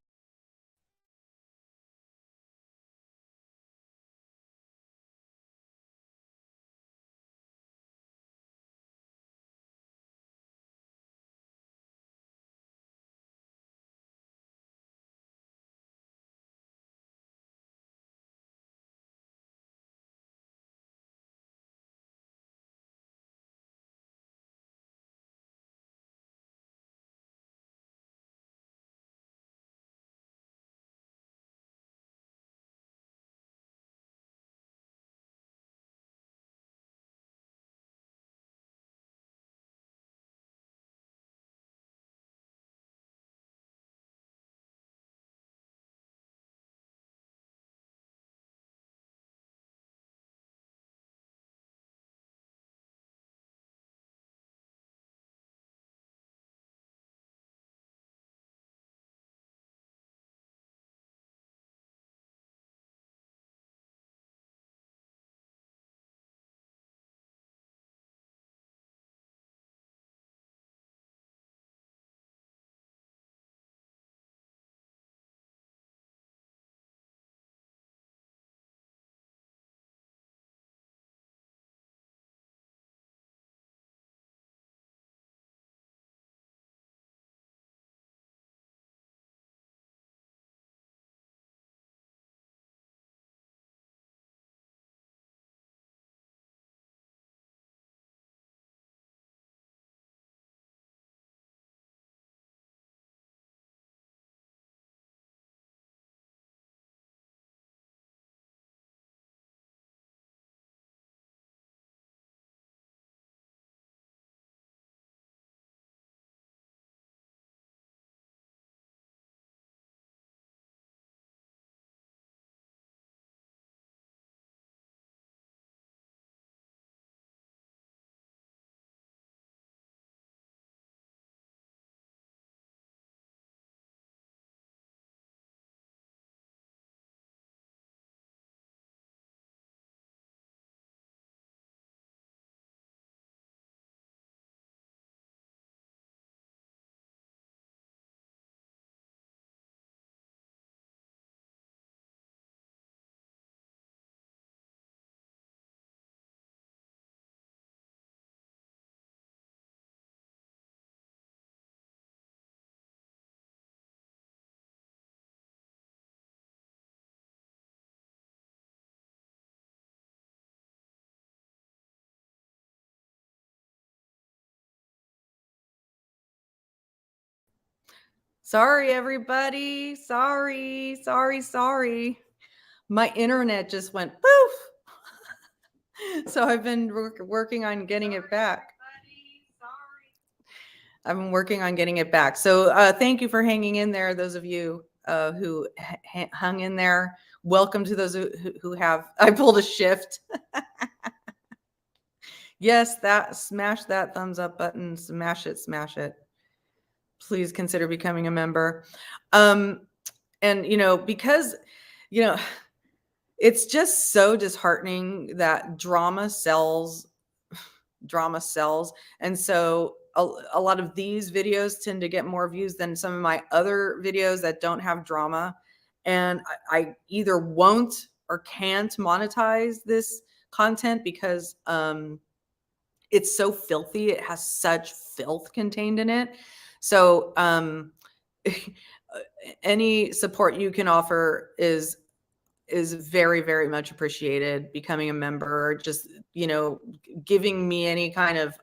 Sorry, everybody. Sorry. My internet just went poof. So I've been working on getting it back. I've been working on getting it back. So thank you for hanging in there. Those of you who hung in there. Welcome to those who have. I pulled a shift. Yes, smash that thumbs up button. Smash it. Please consider becoming a member. And, because, it's just so disheartening that drama sells. And so a lot of these videos tend to get more views than some of my other videos that don't have drama. And I either won't or can't monetize this content because it's so filthy. It has such filth contained in it. So any support you can offer is very, very much appreciated. Becoming a member, just, giving me any kind of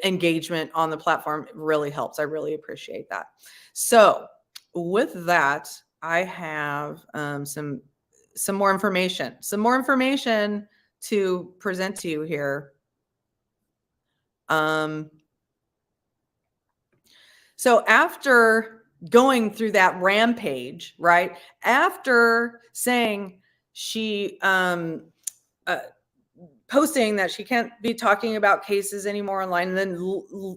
engagement on the platform really helps. I really appreciate that. So with that, I have some more information to present to you here. So after going through that rampage, right? After saying she posting that she can't be talking about cases anymore online, and then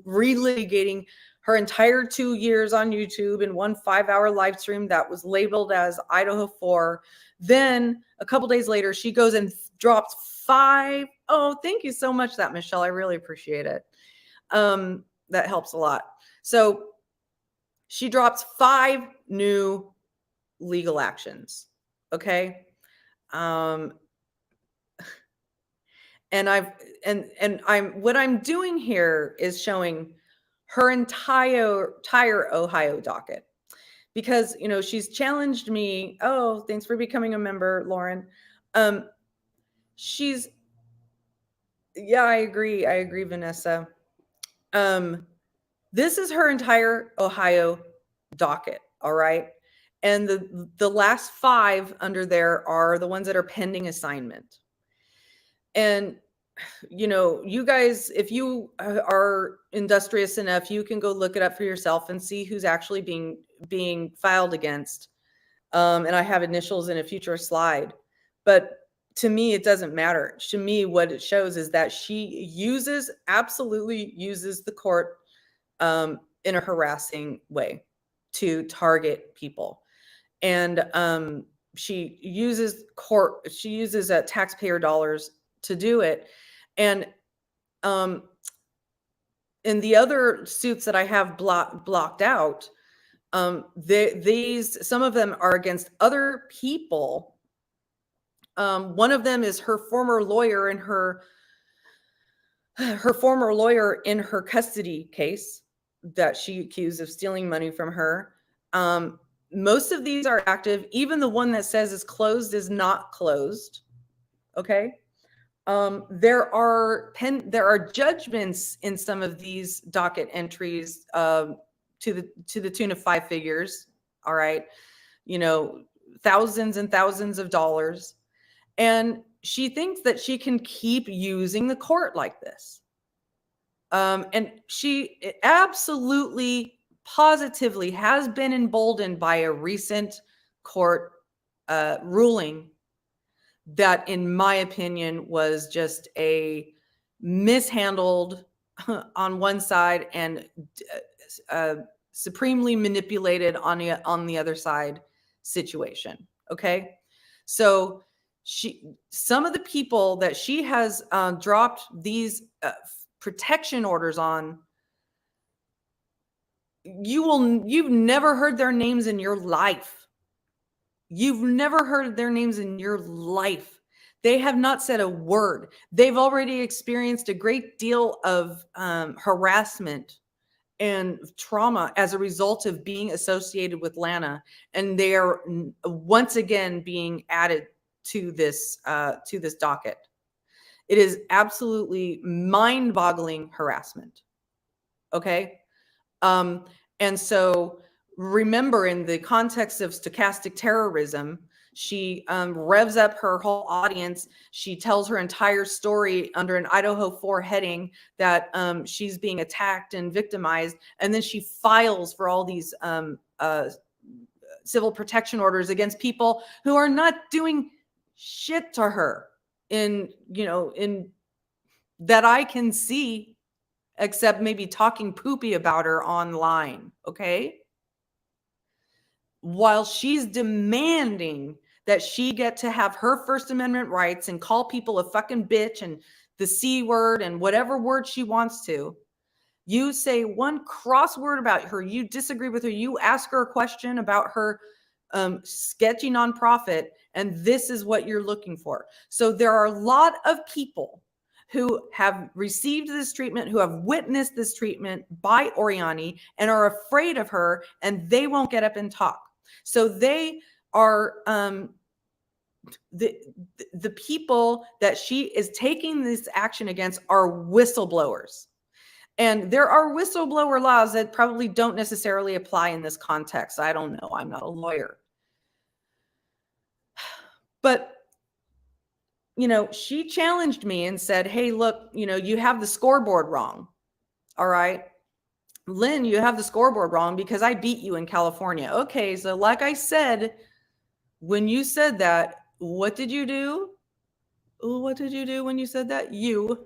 relitigating her entire 2 years on YouTube in one 5-hour live stream that was labeled as Idaho 4. Then a couple days later, she goes and drops 5. Oh, thank you so much, that Michelle. I really appreciate it. That helps a lot. So she drops 5 new legal actions. Okay. And what I'm doing here is showing her entire Ohio docket, because, she's challenged me. Oh, thanks for becoming a member, Lauren. Yeah, I agree, Vanessa. This is her entire Ohio docket. All right. And the last 5 under there are the ones that are pending assignment. And, you guys, if you are industrious enough, you can go look it up for yourself and see who's actually being filed against. And I have initials in a future slide. But to me, it doesn't matter. To me, what it shows is that she absolutely uses the court in a harassing way to target people. And she uses taxpayer dollars to do it. And in the other suits that I have blocked out, some of them are against other people. One of them is her former lawyer in her custody case that she accused of stealing money from her. Most of these are active. Even the one that says is closed is not closed. Okay. There are judgments in some of these docket entries to the tune of 5 figures. All right. Thousands and thousands of dollars. And she thinks that she can keep using the court like this. And she absolutely, positively has been emboldened by a recent court ruling that, in my opinion, was just a mishandled on one side and supremely manipulated on the other side situation. Okay. So some of the people that she has dropped these protection orders on, you've never heard their names in your life. You've never heard their names in your life. They have not said a word. They've already experienced a great deal of harassment and trauma as a result of being associated with Lana, and they are once again being added to this docket. It is absolutely mind-boggling harassment. Okay. And so remember, in the context of stochastic terrorism, she revs up her whole audience. She tells her entire story under an Idaho 4 heading that she's being attacked and victimized. And then she files for all these civil protection orders against people who are not doing shit to her in that I can see, except maybe talking poopy about her online. Okay. While she's demanding that she get to have her First Amendment rights and call people a fucking bitch and the C word and whatever word she wants to, you say one cross word about her, you disagree with her, you ask her a question about her sketchy nonprofit, and this is what you're looking for. So there are a lot of people who have received this treatment, who have witnessed this treatment by Oriani and are afraid of her, and they won't get up and talk. So they are the people that she is taking this action against are whistleblowers. And there are whistleblower laws that probably don't necessarily apply in this context. I don't know. I'm not a lawyer. But, she challenged me and said, hey, look, you have the scoreboard wrong. All right. Lynn, you have the scoreboard wrong because I beat you in California. Okay. So like I said, when you said that, what did you do? What did you do when you said that? You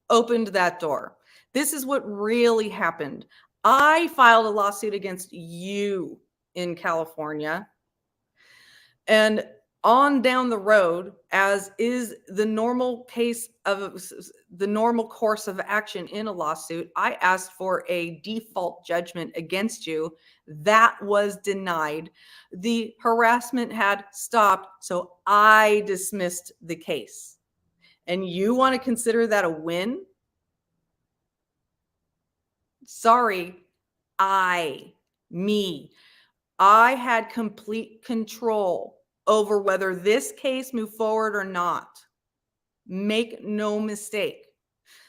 opened that door. This is what really happened. I filed a lawsuit against you in California. And on down the road, as is the normal case of the normal course of action in a lawsuit, I asked for a default judgment against you. That was denied. The harassment had stopped, so I dismissed the case. And you want to consider that a win? Sorry, I had complete control over whether this case moved forward or not. Make no mistake.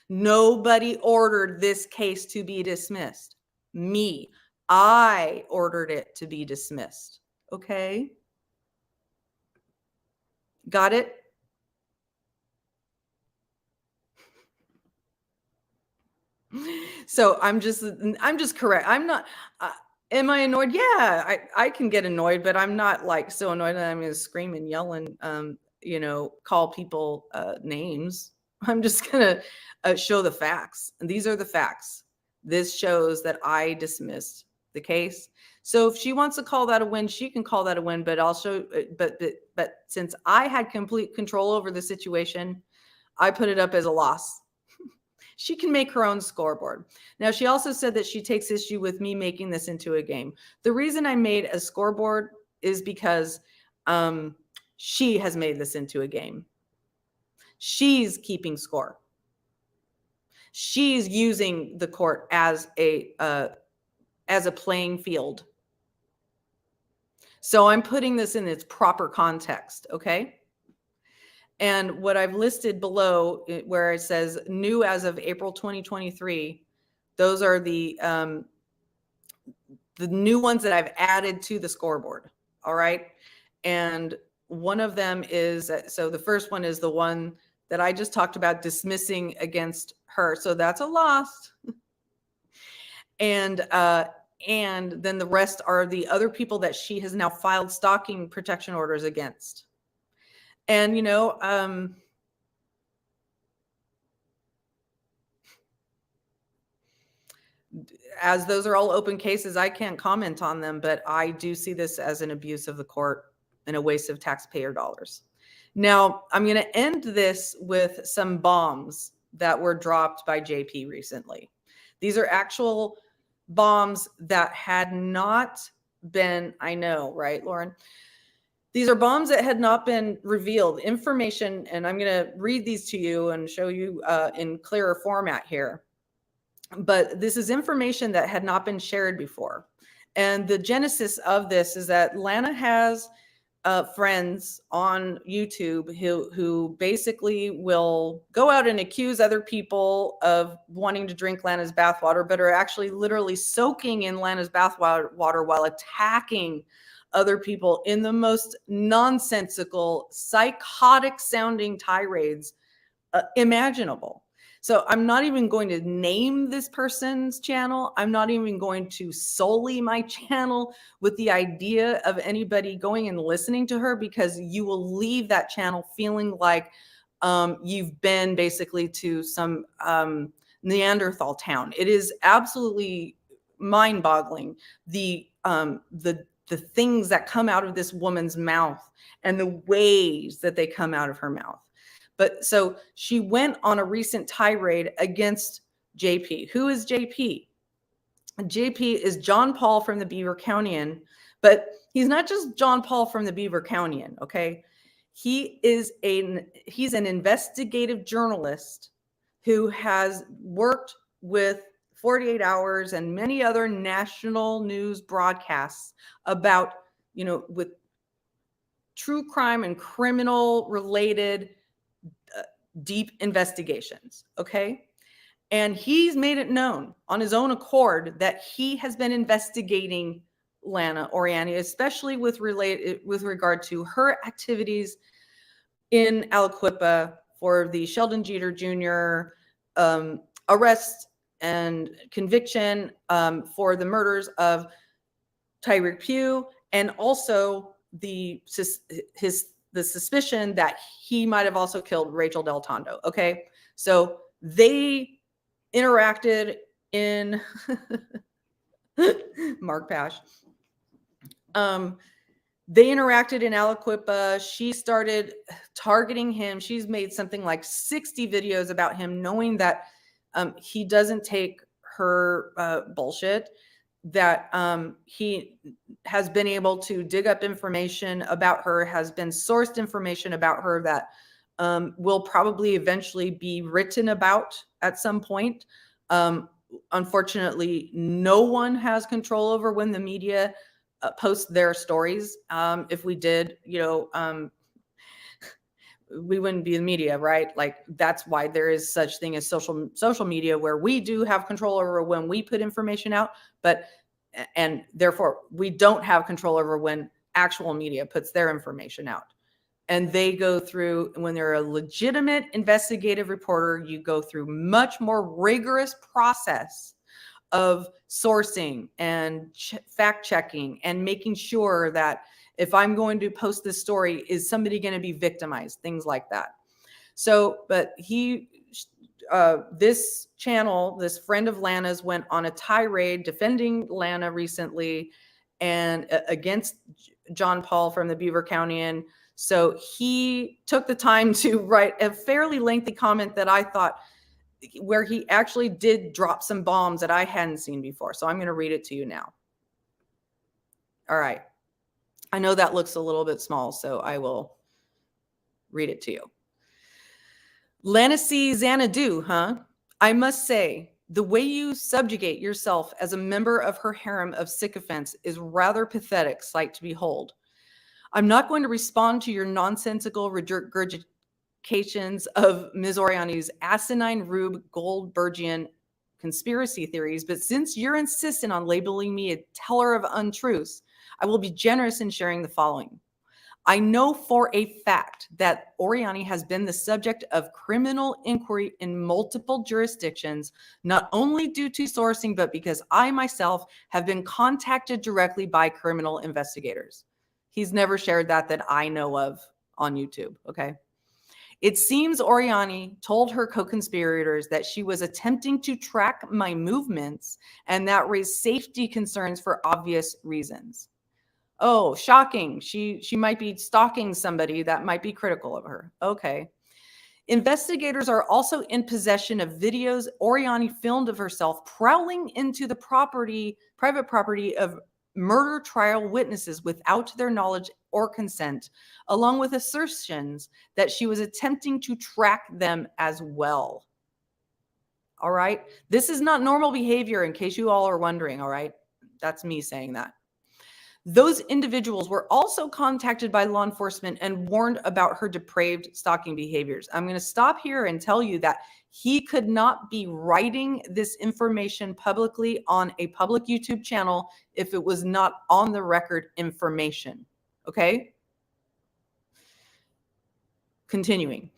Nobody ordered this case to be dismissed. Me. I ordered it to be dismissed. Okay? Got it? So I'm just correct. I'm not, am I annoyed? Yeah, I can get annoyed, but I'm not like so annoyed that I'm going to scream and yell and, call people names. I'm just going to show the facts. And these are the facts. This shows that I dismissed the case. So if she wants to call that a win, she can call that a win, but also, but since I had complete control over the situation, I put it up as a loss. She can make her own scoreboard. Now, she also said that she takes issue with me making this into a game. The reason I made a scoreboard is because she has made this into a game. She's keeping score. She's using the court as a playing field. So I'm putting this in its proper context, okay? And what I've listed below where it says new as of April 2023, those are the new ones that I've added to the scoreboard. All right. And one of them is, so the first one is the one that I just talked about dismissing against her. So that's a loss. And then the rest are the other people that she has now filed stalking protection orders against. And, as those are all open cases, I can't comment on them, but I do see this as an abuse of the court and a waste of taxpayer dollars. Now, I'm going to end this with some bombs that were dropped by JP recently. These are actual bombs that had not been, I know, right, Lauren? These are bombs that had not been revealed. Information, and I'm going to read these to you and show you in clearer format here. But this is information that had not been shared before. And the genesis of this is that Lana has friends on YouTube who basically will go out and accuse other people of wanting to drink Lana's bathwater, but are actually literally soaking in Lana's bathwater while attacking other people in the most nonsensical, psychotic sounding tirades imaginable. So I'm not even going to name this person's channel. I'm not even going to sully my channel with the idea of anybody going and listening to her, because you will leave that channel feeling like you've been basically to some Neanderthal town. It is absolutely mind-boggling, the things that come out of this woman's mouth and the ways that they come out of her mouth. But so she went on a recent tirade against JP. Who is JP? JP is John Paul from the Beaver Countyan, but he's not just John Paul from the Beaver Countyan, okay? He's an investigative journalist who has worked with 48 Hours and many other national news broadcasts about, with true crime and criminal related deep investigations, okay? And he's made it known on his own accord that he has been investigating Lana Oriani, especially with regard to her activities in Aliquippa for the Sheldon Jeter Jr. Arrest and conviction for the murders of Tyreek Pugh, and also the suspicion that he might have also killed Rachel Del Tondo. Okay, so they interacted in Mark Pash. They interacted in Aliquippa. She started targeting him. She's made something like 60 videos about him, knowing that he doesn't take her bullshit, that he has been able to dig up information about her, has been sourced information about her that will probably eventually be written about at some point. Unfortunately, no one has control over when the media post their stories. If we did, we wouldn't be the media, right? Like, that's why there is such thing as social media, where we do have control over when we put information out, and therefore we don't have control over when actual media puts their information out. And they go through, when they're a legitimate investigative reporter, you go through much more rigorous process of sourcing and fact checking and making sure that if I'm going to post this story, is somebody going to be victimized? Things like that. So, but this channel, this friend of Lana's, went on a tirade defending Lana recently and against John Paul from the Beaver Countyan. So he took the time to write a fairly lengthy comment that I thought, where he actually did drop some bombs that I hadn't seen before. So I'm going to read it to you now. All right. I know that looks a little bit small, so I will read it to you. Lana C. Xanadu, huh? I must say, the way you subjugate yourself as a member of her harem of sycophants is rather pathetic sight to behold. I'm not going to respond to your nonsensical regurgitations of Ms. Oriani's asinine Rube Goldbergian conspiracy theories, but since you're insistent on labeling me a teller of untruths, I will be generous in sharing the following. I know for a fact that Oriani has been the subject of criminal inquiry in multiple jurisdictions, not only due to sourcing, but because I myself have been contacted directly by criminal investigators. He's never shared that I know of on YouTube, okay? It seems Oriani told her co-conspirators that she was attempting to track my movements, and that raised safety concerns for obvious reasons. Oh, shocking. She might be stalking somebody that might be critical of her. Okay. Investigators are also in possession of videos Oriani filmed of herself prowling into the private property of murder trial witnesses without their knowledge or consent, along with assertions that she was attempting to track them as well. All right. This is not normal behavior, in case you all are wondering. All right. That's me saying that. Those individuals were also contacted by law enforcement and warned about her depraved stalking behaviors. I'm going to stop here and tell you that he could not be writing this information publicly on a public YouTube channel if it was not on the record information. Okay? Continuing.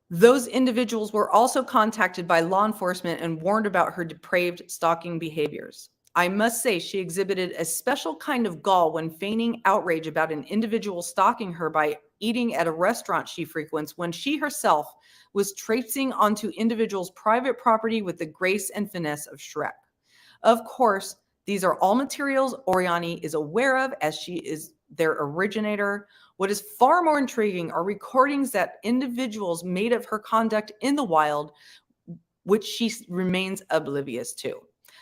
Those individuals were also contacted by law enforcement and warned about her depraved stalking behaviors. I must say she exhibited a special kind of gall when feigning outrage about an individual stalking her by eating at a restaurant she frequents when she herself was traipsing onto individuals' private property with the grace and finesse of Shrek. Of course, these are all materials Oriani is aware of as she is their originator. What is far more intriguing are recordings that individuals made of her conduct in the wild, which she remains oblivious to.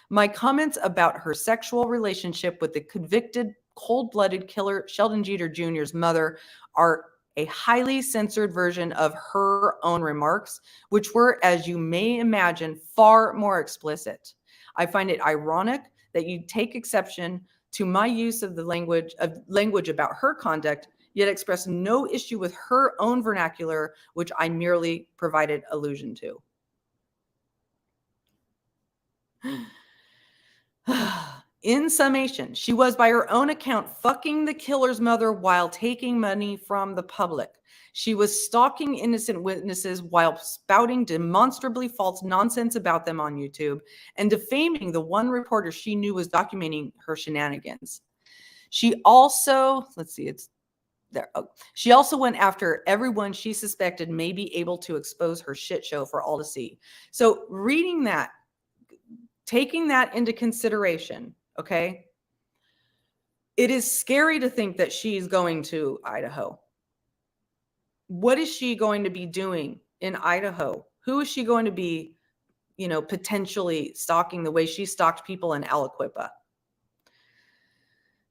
My comments about her sexual relationship with the convicted, cold-blooded killer Sheldon Jeter Jr.'s mother are a highly censored version of her own remarks, which were, as you may imagine, far more explicit. I find it ironic that you take exception to my use of the language about her conduct, yet express no issue with her own vernacular, which I merely provided allusion to. In summation, she was, by her own account, fucking the killer's mother while taking money from the public. She was stalking innocent witnesses while spouting demonstrably false nonsense about them on YouTube and defaming the one reporter she knew was documenting her shenanigans. She also, let's see, it's there. Oh, she also went after everyone she suspected may be able to expose her shit show for all to see. So reading that, taking that into consideration, okay, it is scary to think that she's going to Idaho. What is she going to be doing in Idaho? Who is she going to be, potentially stalking the way she stalked people in Aliquippa?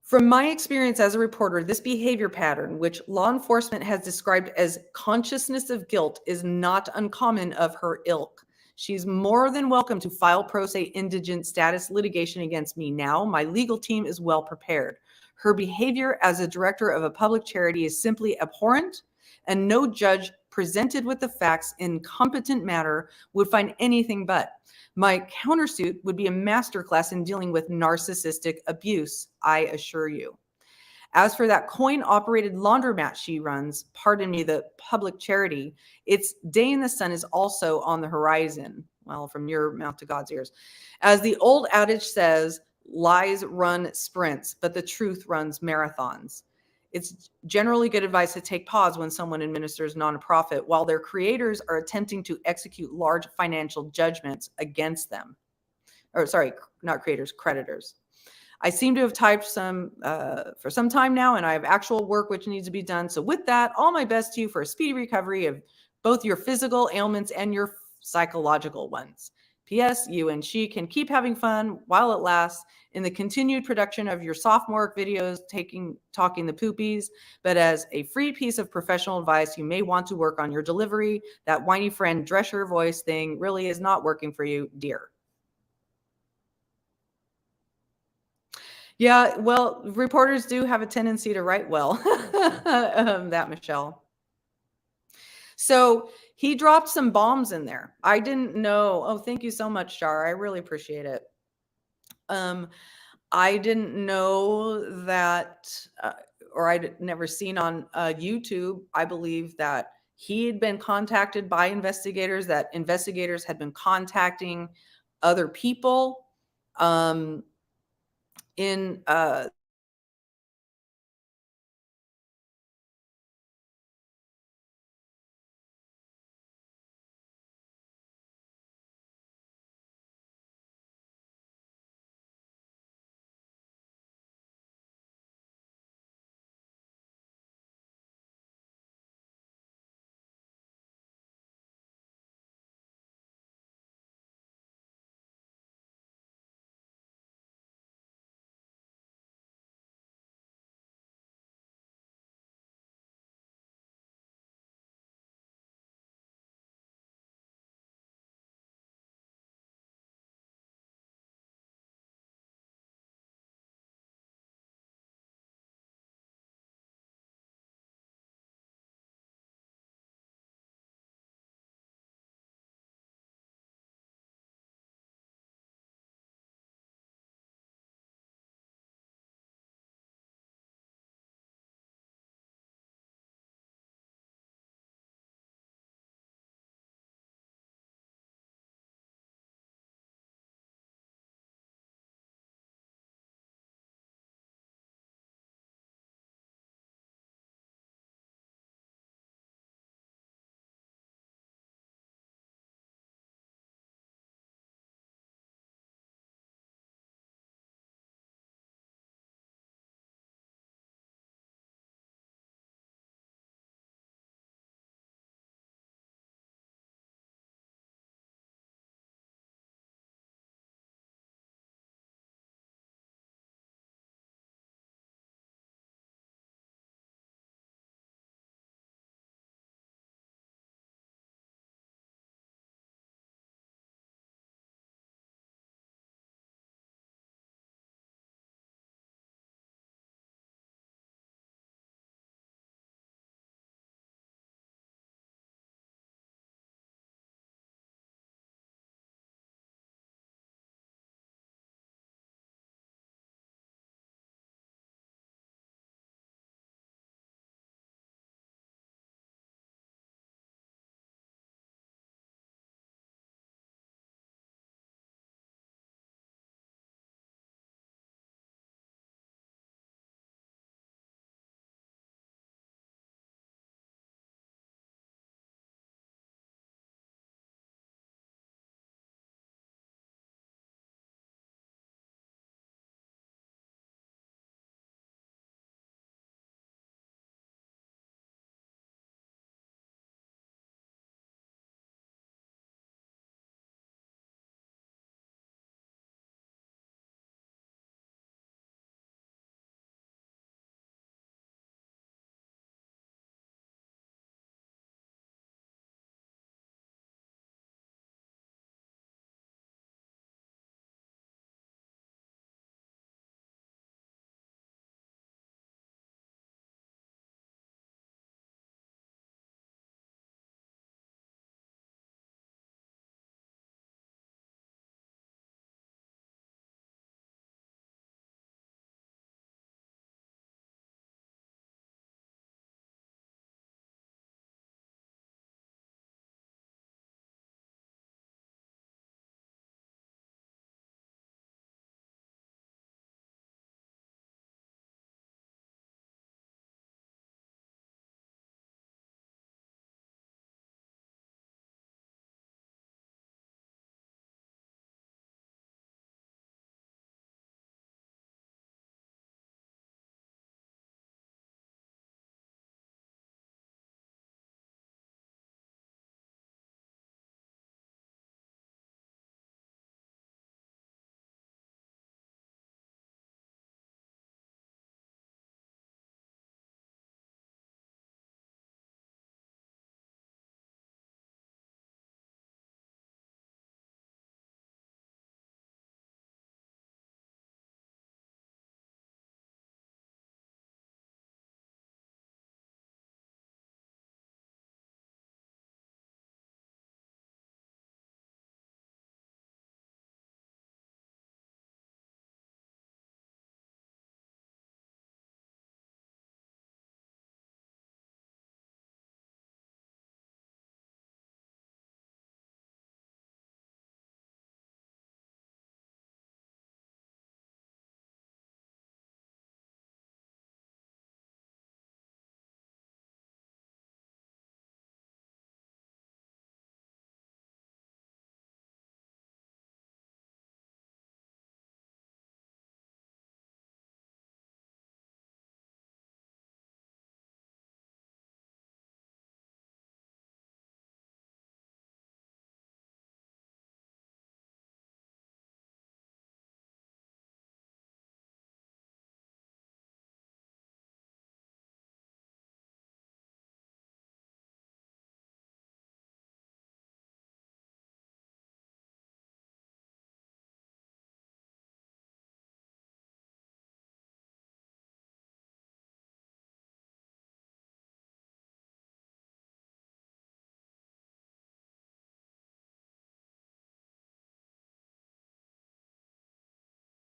From my experience as a reporter, this behavior pattern, which law enforcement has described as consciousness of guilt, is not uncommon of her ilk. She's more than welcome to file pro se indigent status litigation against me now. My legal team is well prepared. Her behavior as a director of a public charity is simply abhorrent, and no judge presented with the facts in competent manner would find anything but. My countersuit would be a masterclass in dealing with narcissistic abuse, I assure you. As for that coin-operated laundromat she runs, pardon me, the public charity, its day in the sun is also on the horizon. Well, from your mouth to God's ears. As the old adage says, lies run sprints, but the truth runs marathons. It's generally good advice to take pause when someone administers nonprofit while their creators are attempting to execute large financial judgments against them. Or sorry, not creators, creditors. I seem to have typed for some time now, and I have actual work which needs to be done. So with that, all my best to you for a speedy recovery of both your physical ailments and your psychological ones. P.S. You and she can keep having fun while it lasts in the continued production of your sophomore videos, talking the poopies. But as a free piece of professional advice, you may want to work on your delivery. That whiny friend Drescher voice thing really is not working for you, dear. Yeah, well, reporters do have a tendency to write well. That Michelle. So he dropped some bombs in there. I didn't know. Oh, thank you so much, Char. I really appreciate it. I didn't know that, or I'd never seen on YouTube, I believe that he had been contacted by investigators, that investigators had been contacting other people in